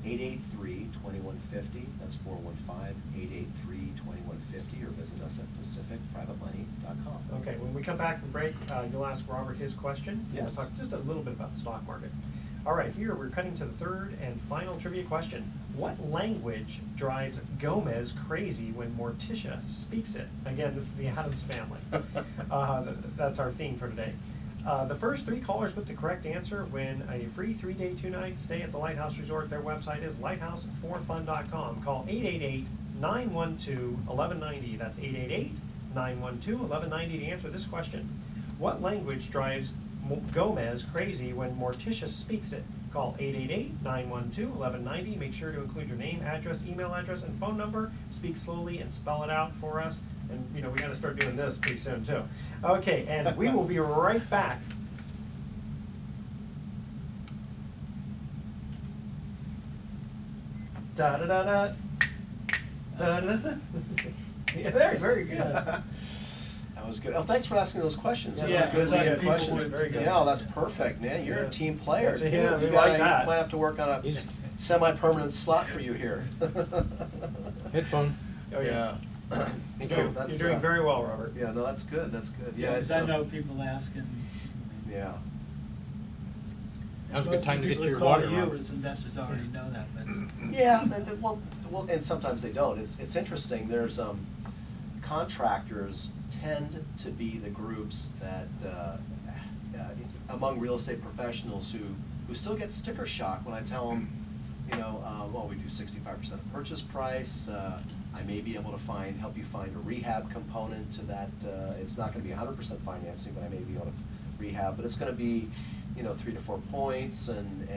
883-2150. That's 415-883-2150, or visit us at pacificprivatemoney.com. Okay, when we come back from break, you'll ask Robert his question. Yes. We'll talk just a little bit about the stock market. All right, here we're cutting to the third and final trivia question. What language drives Gomez crazy when Morticia speaks it? Again, this is the Addams Family. That's our theme for today. The first three callers with the correct answer win a free 3-day, 2-night stay at the Lighthouse Resort. Their website is lighthouseforfun.com. Call 888-912-1190. That's 888-912-1190 to answer this question. What language drives Gomez crazy when Morticia speaks it? Call 888-912-1190. Make sure to include your name, address, email address, and phone number. Speak slowly and spell it out for us. And, we got to start doing this pretty soon, too. Okay, and we will be right back. Da-da-da-da. Da-da-da. Yeah, very good. That was good. Oh, thanks for asking those questions. Those Yeah, were good yeah, leading people questions. would- very good. Yeah, that's perfect, man. You're Yeah. a team player. That's it, yeah, we You like that. might have to work on a semi-permanent slot for you here. Headphone. Oh, yeah. Thank So you. that's, You're doing very well, Robert. Yeah, no, that's good. That's good. Yeah, Because it's, I know people asking. Yeah. That was a good time to get your People water, that call you Robert. as investors already know that, but. Yeah, well, and sometimes they don't. It's interesting. There's contractors tend to be the groups that among real estate professionals who still get sticker shock when I tell them, well, we do 65% of purchase price. I may be able to help you find a rehab component to that. It's not going to be 100% financing, but I may be able to rehab. But it's going to be, 3 to 4 points, and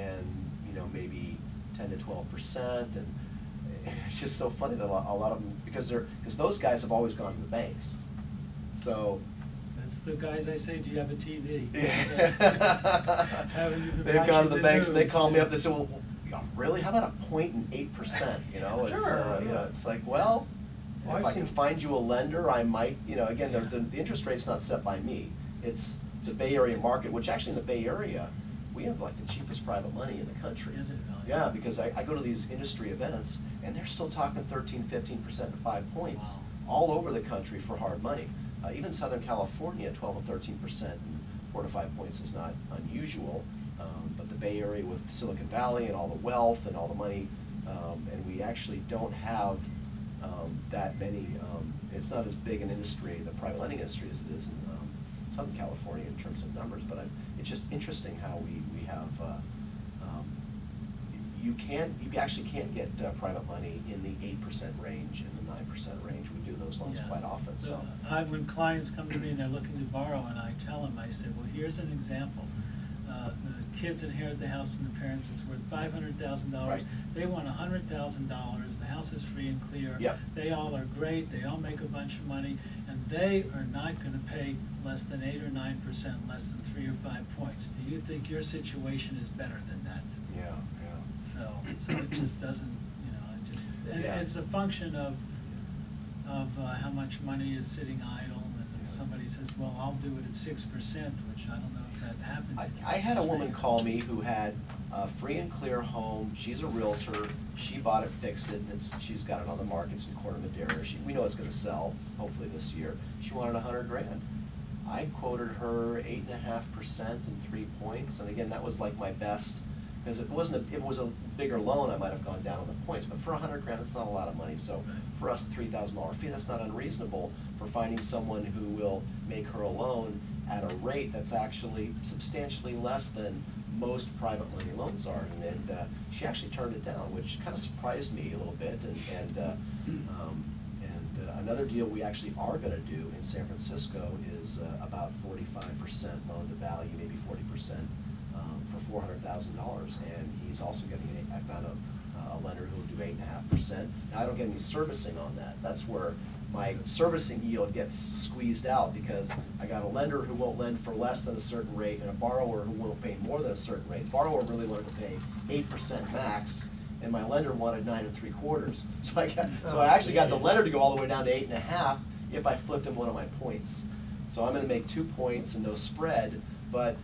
maybe 10 to 12%, and it's just so funny that a lot of them, because those guys have always gone to the banks, so. That's the guys I say, do you have a TV? Haven't you been They've gone to the watching banks and they news? call me up. They say, "Well, really? How about a 0.8%? It's, Sure, yeah. It's like, well, Well, if I've I can seen- find you a lender, I might. Again, the interest rate's not set by me. It's the Bay Area market, which actually in the Bay Area, we have like the cheapest private money in the country. Is it really? Yeah, because I go to these industry events, and they're still talking 13, 15% to 5 points Wow. all over the country for hard money. Even Southern California, 12 and 13%, and 4 to 5 points is not unusual. But the Bay Area with Silicon Valley and all the wealth and all the money, and we actually don't have that many. It's not as big an industry, the private lending industry, as it is in Southern California in terms of numbers. But it's just interesting how we have. You actually can't get private money in the 8% range, in the 9% range. We do those loans Yes. quite often. So. When clients come to me and they're looking to borrow, and I tell them, I say, well, here's an example. The kids inherit the house from the parents. It's worth $500,000. Right. They want $100,000. The house is free and clear. Yep. They all are great. They all make a bunch of money, and they are not going to pay less than 8 or 9%, less than 3 or 5 points. Do you think your situation is better than that? Yeah. So it just doesn't, it just, and Yeah. it's a function of how much money is sitting idle, and if Yeah. somebody says, well, I'll do it at 6%, which I don't know if that happens. in your I had a woman industry. call me who had a free and clear home. She's a realtor. She bought it, fixed it, and she's got it on the market. It's in Corte Madera. We know it's going to sell, hopefully this year. She wanted $100,000. I quoted her 8.5% and 3 points, and again, that was like my best. Because if it was a bigger loan, I might have gone down on the points. But for $100,000, it's not a lot of money. So for us, a $3,000 fee, that's not unreasonable for finding someone who will make her a loan at a rate that's actually substantially less than most private money loans are. And she actually turned it down, which kind of surprised me a little bit. And another deal we actually are going to do in San Francisco is about 45% loan to value, maybe 40%. For $400,000, and he's also getting I found a lender who will do 8.5%. Now I don't get any servicing on that. That's where my servicing yield gets squeezed out, because I got a lender who won't lend for less than a certain rate and a borrower who won't pay more than a certain rate. Borrower really wanted to pay 8% max, and my lender wanted 9 3/4. So I actually got the lender to go all the way down to 8.5 if I flipped him one of my points. So I'm going to make 2 points and no spread, but.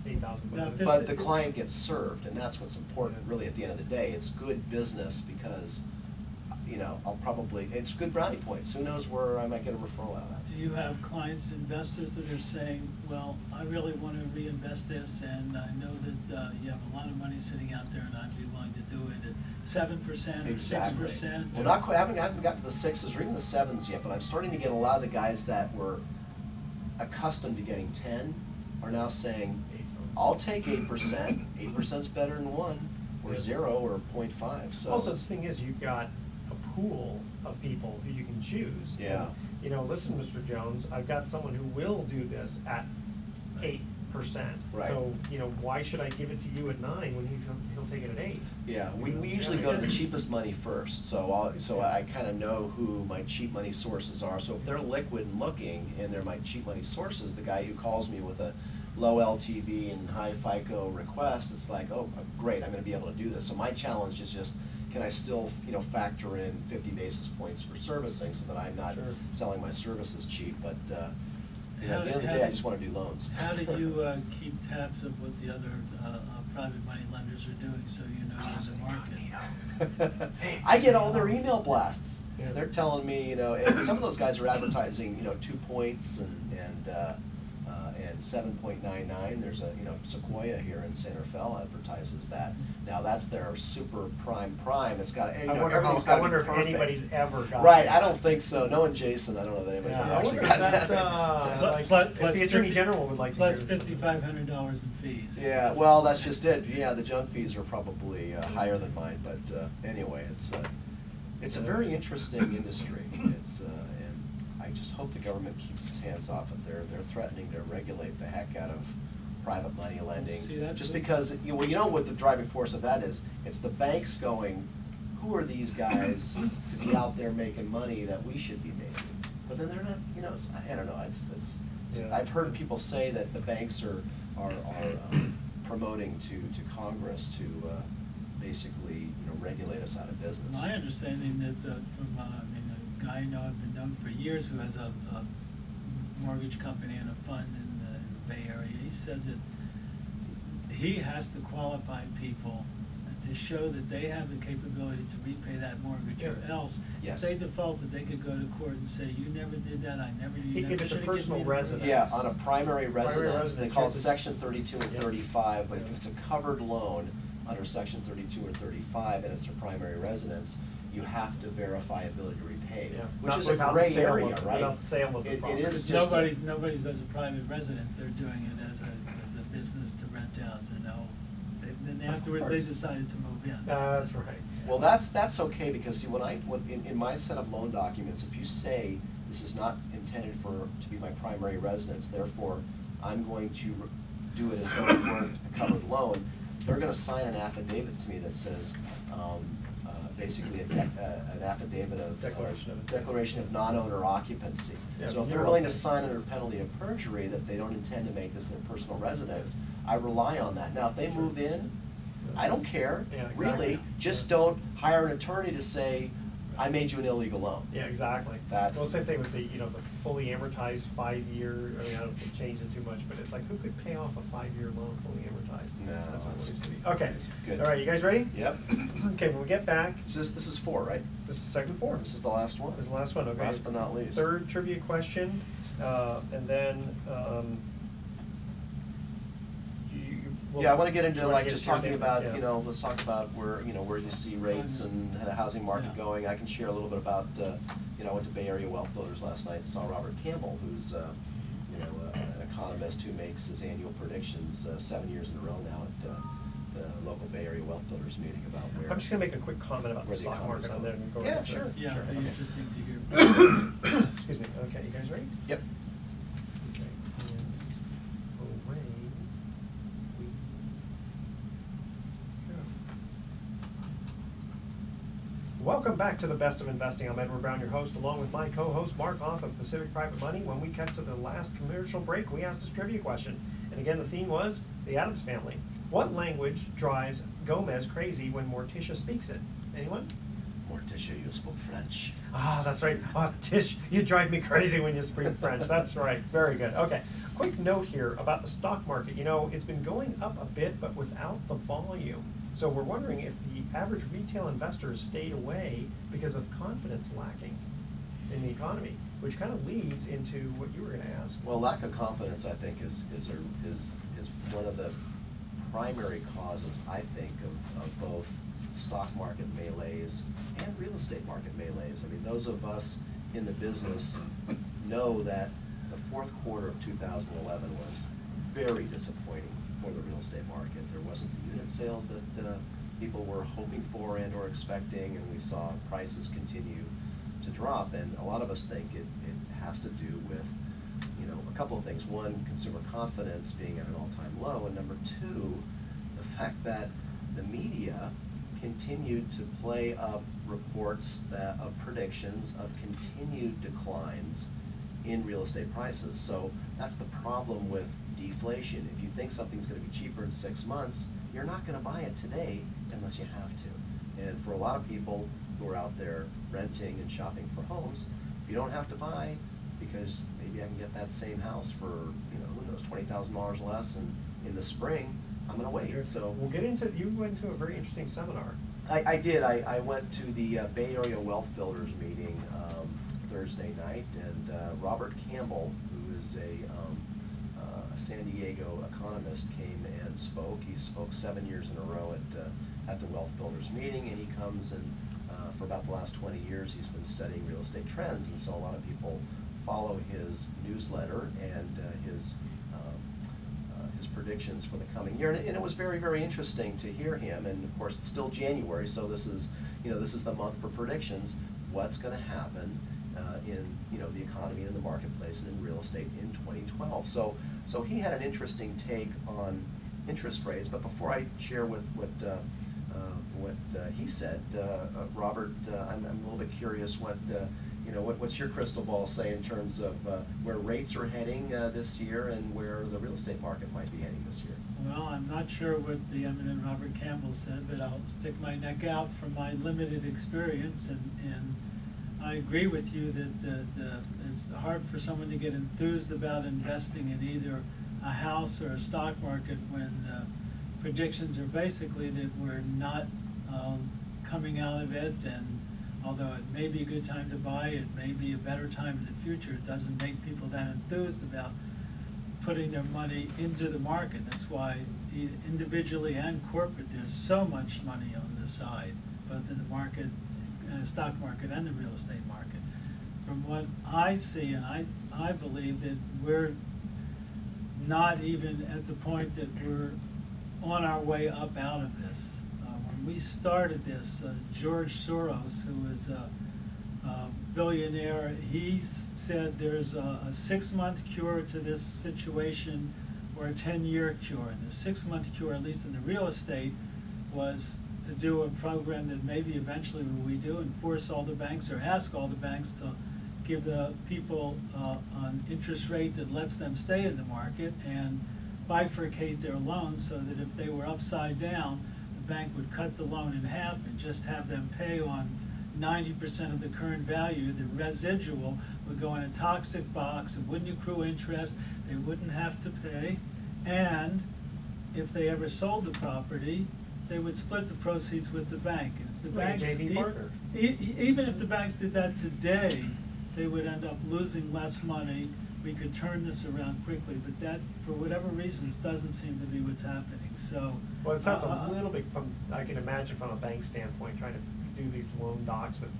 8,000. Now, But the client gets served, and that's what's important, really, at the end of the day. It's good business because, it's good brownie points. Who knows where I might get a referral out of that. Do you have clients, investors that are saying, well, I really want to reinvest this, and I know that you have a lot of money sitting out there, and I'd be willing to do it at 7% or 6%? Well, not quite. I haven't got to the 6s or even the 7s yet, but I'm starting to get a lot of the guys that were accustomed to getting 10 are now saying, I'll take 8%. 8%'s better than 1 or 0 or 0.5. So Also, the thing is, you've got a pool of people who you can choose. Yeah. And, listen, Mr. Jones, I've got someone who will do this at 8%. Right. So, why should I give it to you at 9 when he'll take it at 8? Yeah, we usually go to the cheapest money first, so I kind of know who my cheap money sources are. So if they're liquid and looking and they're my cheap money sources, the guy who calls me with a low LTV and high FICO request, it's like, oh, great, I'm going to be able to do this. So my challenge is just, can I still factor in 50 basis points for servicing so that I'm not Sure. selling my services cheap, but at the How end do- of the how day, I do- just want to do loans. How do you keep tabs of what the other private money lenders are doing, so you know there's a market? I get all their email blasts. Yeah. They're telling me, and some of those guys are advertising, 2 points and 7.99. There's a, Sequoia here in Santa Fe advertises that. Now that's their super prime. It's got, I wonder, everything's got to be if perfect. anybody's ever got Right, that. I don't think so. No one, Jason, I don't know that anybody's ever I actually wonder if got that's, that. if the Attorney General would like to plus hear this. $5,500 in fees. Yeah, well, that's just it. Yeah, the junk fees are probably higher than mine, but anyway, it's a very interesting industry. And I just hope the government keeps its hands off it. They're threatening to regulate the heck out of private money lending. See, that's just what- because, what the driving force of that is? It's the banks going, who are these guys to be out there making money that we should be making? But then they're not, I don't know, Yeah. I've heard people say that the banks are promoting to Congress to basically, regulate us out of business. My understanding that from a guy I know I've been known for years who has a mortgage company and a fund in Bay Area. He said that he has to qualify people to show that they have the capability to repay that mortgage, or else Yes. if they defaulted, they could go to court and say, you never did that, I never, you If never it's a should have given personal me the mortgage." residence. Yeah, on a primary residence, they residence, call you it have to- section 32 and Yeah. 35, but if it's a covered loan under section 32 or 35 and it's a primary residence, you have to verify ability to repay, Yeah. which Not is a without gray sale area, of- right? without sale of the It property. is Because just. nobody does a private residence, they're doing it as a business to rent out, you know. Then Of afterwards, they course. decided to move in. That's right. Well, that's okay, because see, in my set of loan documents, if you say this is not intended to be my primary residence, therefore I'm going to do it as though it weren't a covered loan, they're gonna sign an affidavit to me that says, basically an affidavit of. Declaration of- non-owner occupancy. Yeah, So if you're they're willing to okay. sign under penalty of perjury that they don't intend to make this their personal residence, I rely on that. Now, if they move in, I don't care, Yeah, exactly. really, just Yeah. don't hire an attorney to say, I made you an illegal loan. Yeah, exactly. That's- Well, same thing with the fully amortized 5-year, I mean, I don't change it too much, but it's like, who could pay off a 5-year loan fully amortized? No, That's what it it's- used to be. Okay, it's good. all right, you guys ready? Yep. Okay, when we get back, This is 4, right? this is segment 4. This is the last one? This is the last one, okay. Last but not least. Third trivia question, and then, Yeah, I wanna get into you wanna like get just to your talking thing, about, yeah. let's talk about where you see rates and the housing market Yeah. going. I can share a little bit about, I went to Bay Area Wealth Builders last night and saw Robert Campbell, who's, an economist who makes his annual predictions 7 years in a row now at the local Bay Area Wealth Builders meeting about where. I'm just gonna make a quick comment about the where the stock economy's market on going. there and go. Yeah, right to sure. it. Yeah, Sure, it'd be okay. interesting to hear. Excuse me, okay, you guys ready? Yep. Okay. And away we go. Welcome back to the Best of Investing. I'm Edward Brown, your host, along with my co-host Mark Hoff of Pacific Private Money. When we cut to the last commercial break, we asked this trivia question. And again, the theme was the Addams Family. What language drives Gomez crazy when Morticia speaks it? Anyone? Morticia, you spoke French. Ah, that's right. Oh, Tish, you drive me crazy when you speak French. That's right. Very good. Okay. Quick note here about the stock market. It's been going up a bit, but without the volume. So we're wondering if the average retail investor has stayed away because of confidence lacking in the economy, which kind of leads into what you were going to ask. Well, lack of confidence, I think, is one of the primary causes, I think, of both stock market malaise and real estate market malaise. I mean, those of us in the business know that the fourth quarter of 2011 was very disappointing for the real estate market. There wasn't the unit sales that people were hoping for and or expecting, and we saw prices continue to drop. And a lot of us think it has to do with a couple of things. One, consumer confidence being at an all-time low, and number two, the fact that the media continued to play up reports of predictions of continued declines in real estate prices. So that's the problem with deflation. If you think something's going to be cheaper in 6 months, you're not going to buy it today unless you have to. And for a lot of people who are out there renting and shopping for homes, if you don't have to buy, because maybe I can get that same house for, who knows, $20,000 less, and in the spring, I'm going to wait. So we'll get you went to a very interesting seminar. I did. I went to the Bay Area Wealth Builders meeting Thursday night, and Robert Campbell, who is a San Diego economist, came and spoke. He spoke 7 years in a row at the Wealth Builders meeting, and he comes and for about the last 20 years he's been studying real estate trends, and so a lot of people follow his newsletter and his predictions for the coming year, and it was very, very interesting to hear him. And of course, it's still January, so this is the month for predictions. What's going to happen in the economy and the marketplace and in real estate in 2012? So he had an interesting take on interest rates. But before I share what he said, Robert, I'm a little bit curious what's your crystal ball say in terms of where rates are heading this year and where the real estate market might be heading this year? Well, I'm not sure what the eminent Robert Campbell said, but I'll stick my neck out from my limited experience, and I agree with you that it's hard for someone to get enthused about investing in either a a house or a stock market when predictions are basically that we're not coming out of it, and although it may be a good time to buy, it may be a better time in the future, it doesn't make people that enthused about putting their money into the market. That's why individually and corporate, there's so much money on the side, both in the market, stock market and the real estate market. From what I see, and I believe that we're not even at the point that we're on our way up out of this. When we started this, George Soros, who is a billionaire, he said there's a 6-month cure to this situation or a 10-year cure. And the 6-month cure, at least in the real estate, was to do a program that maybe eventually we do and force all the banks or ask all the banks to give the people an interest rate that lets them stay in the market and bifurcate their loans so that if they were upside down, the bank would cut the loan in half and just have them pay on 90% of the current value. The residual would go in a toxic box. It wouldn't accrue interest. They wouldn't have to pay. And if they ever sold the property, they would split the proceeds with the bank. If the Like a banks, JV partner. even if the banks did that today, they would end up losing less money. We could turn this around quickly, but that, for whatever reasons, doesn't seem to be what's happening. So, Well, it sounds a little bit from, I can imagine from a bank standpoint, trying to do these loan docs with,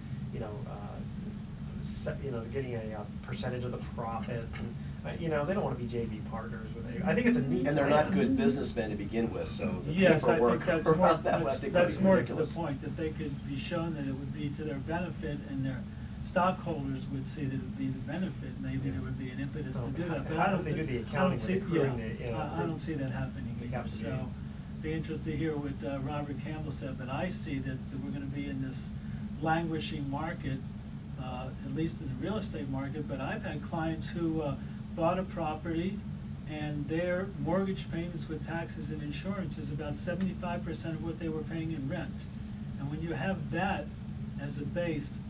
getting a percentage of the profits, and they don't want to be JV partners with it. I think it's a neat. And they're not good businessmen to begin with, so the yes, I paperwork think that's more, around that, I think, that's would be more ridiculous. to the point, that they could be shown that it would be to their benefit, and their stockholders would see that it would be the benefit. Maybe there would be an impetus to do that. But How do they do the accounting with accruing it? I don't see that happening either. So, be interested to hear what Robert Campbell said. But I see that we're going to be in this languishing market, at least in the real estate market. But I've had clients who bought a property, and their mortgage payments with taxes and insurance is about 75% of what they were paying in rent. And when you have that as a base,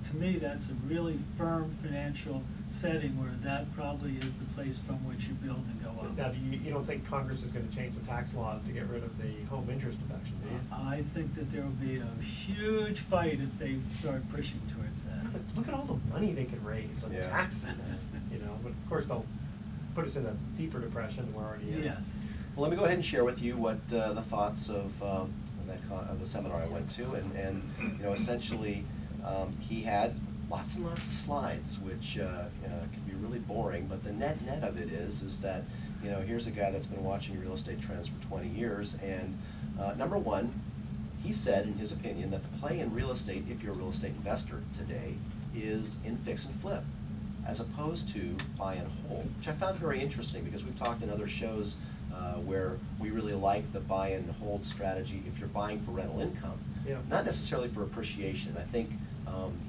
to me, that's a really firm financial setting where that probably is the place from which you build and go up. Now, you don't think Congress is going to change the tax laws to get rid of the home interest deduction, do you? I think that there will be a huge fight if they start pushing towards that. Look at all the money they could raise on Yeah. taxes, but of course they'll put us in a deeper depression than we're already in. Yes. Well, let me go ahead and share with you what the thoughts of the seminar I went to, and essentially he had lots and lots of slides, which can be really boring. But the net of it is that here's a guy that's been watching real estate trends for 20 years, and number one, he said in his opinion that the play in real estate, if you're a real estate investor today, is in fix and flip, as opposed to buy and hold, which I found very interesting because we've talked in other shows where we really like the buy and hold strategy if you're buying for rental income, not necessarily for appreciation. I think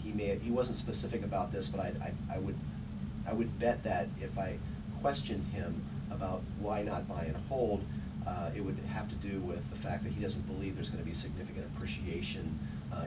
he wasn't specific about this, but I would bet that if I questioned him about why not buy and hold, it would have to do with the fact that he doesn't believe there's going to be significant appreciation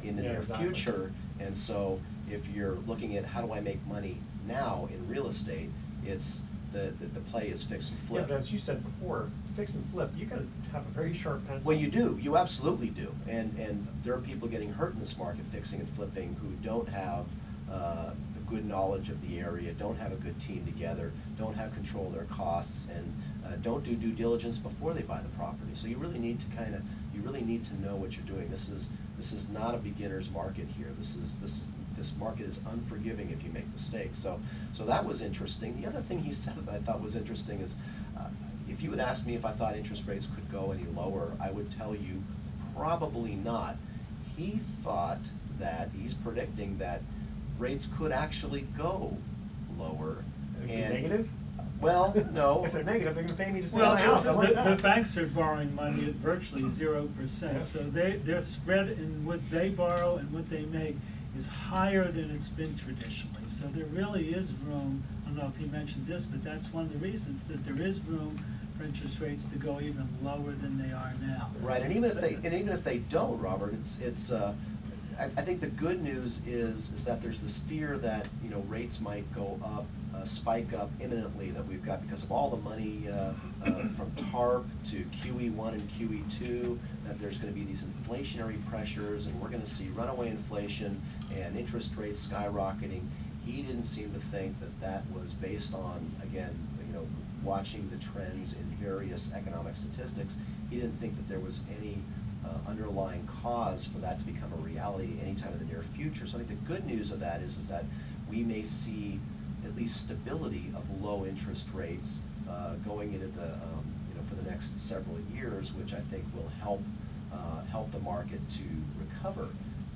in the near future. And so if you're looking at how do I make money now in real estate, it's the play is fix and flip. Yeah, but as you said before, fix and flip, you got to have a very sharp pencil. Well, you do. You absolutely do. And there are people getting hurt in this market, fixing and flipping, who don't have a good knowledge of the area, don't have a good team together, don't have control of their costs, and don't do due diligence before they buy the property. So you really need to know what you're doing. This is not a beginner's market here. This market is unforgiving if you make mistakes. So that was interesting. The other thing he said that I thought was interesting is, if you would ask me if I thought interest rates could go any lower, I would tell you probably not. He thought that he's predicting that rates could actually go lower. And negative? Well, no. If they're negative, they're going to pay me to stay Well, in the house. I like the that. banks are borrowing money at virtually 0%, Yeah. so their spread in what they borrow and what they make is higher than it's been traditionally. So there really is room. I don't know if he mentioned this, but that's one of the reasons that there is room for interest rates to go even lower than they are now. Right, and even if they don't, Robert, it's I think the good news is that there's this fear that rates might go up spike up imminently that we've got because of all the money from TARP to QE1 and QE2, that there's going to be these inflationary pressures and we're going to see runaway inflation and interest rates skyrocketing. He didn't seem to think that that was based on, again, watching the trends in various economic statistics. He didn't think that there was any underlying cause for that to become a reality anytime in the near future. So I think the good news of that is that we may see at least stability of low interest rates going into the for the next several years, which I think will help the market to recover.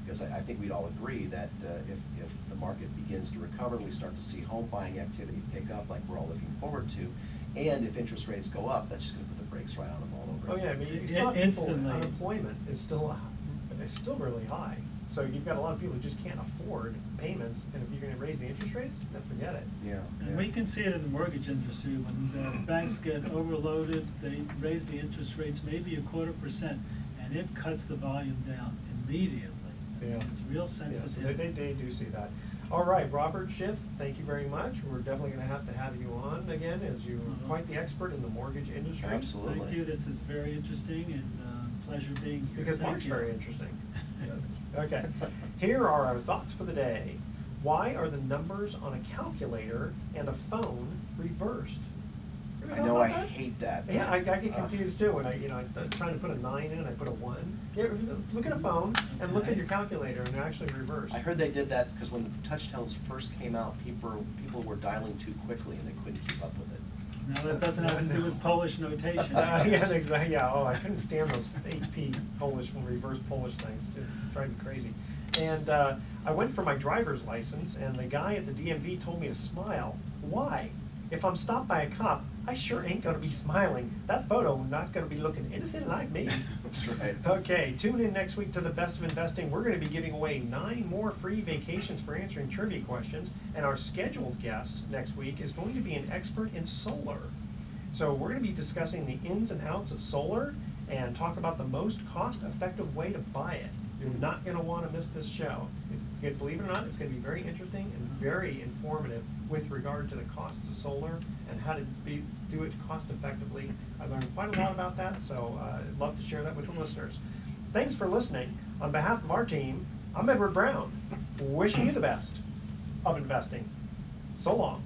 Because I think we'd all agree that if the market begins to recover, we start to see home buying activity pick up like we're all looking forward to, and if interest rates go up, that's just going to put the brakes right on them all over. Oh yeah, I mean, you Yeah, saw people, instantly. unemployment is still really high. So you've got a lot of people who just can't afford payments, and if you're going to raise the interest rates, then forget it. Yeah. And we can see it in the mortgage industry. When the banks get overloaded, they raise the interest rates maybe 0.25%, and it cuts the volume down immediately. Yeah. It's real Yes, sensitive. they do see that. All right, Robert Schiff, thank you very much. We're definitely going to have you on again, as you're quite the expert in the mortgage industry. Absolutely. Thank you. This is very interesting and pleasure being here. Because Thank Mark's you. very interesting. Okay, here are our thoughts for the day. Why are the numbers on a calculator and a phone reversed? Ever I thought know, about I that? hate that. Yeah, I get confused too when I'm trying to put a 9 in, I put a 1. Yeah, look at a phone and look at your calculator, and they're actually reversed. I heard they did that because when touch tones first came out, people were dialing too quickly and they couldn't keep up with it. Now, that doesn't have to do with Polish notation. Yeah, exactly. Yeah. Oh, I couldn't stand those HP Polish and reverse Polish things. It drive me crazy. And I went for my driver's license, and the guy at the DMV told me to smile. Why? If I'm stopped by a cop, I sure ain't gonna be smiling. That photo not gonna be looking anything like me. That's right. Okay, tune in next week to the Best of Investing. We're gonna be giving away 9 more free vacations for answering trivia questions, and our scheduled guest next week is going to be an expert in solar. So we're gonna be discussing the ins and outs of solar and talk about the most cost-effective way to buy it. You're not gonna wanna miss this show. Believe it or not, it's gonna be very interesting and very informative with regard to the costs of solar and how to do it cost-effectively. I learned quite a lot about that, so I'd love to share that with the listeners. Thanks for listening. On behalf of our team, I'm Edward Brown, wishing you the best of investing. So long.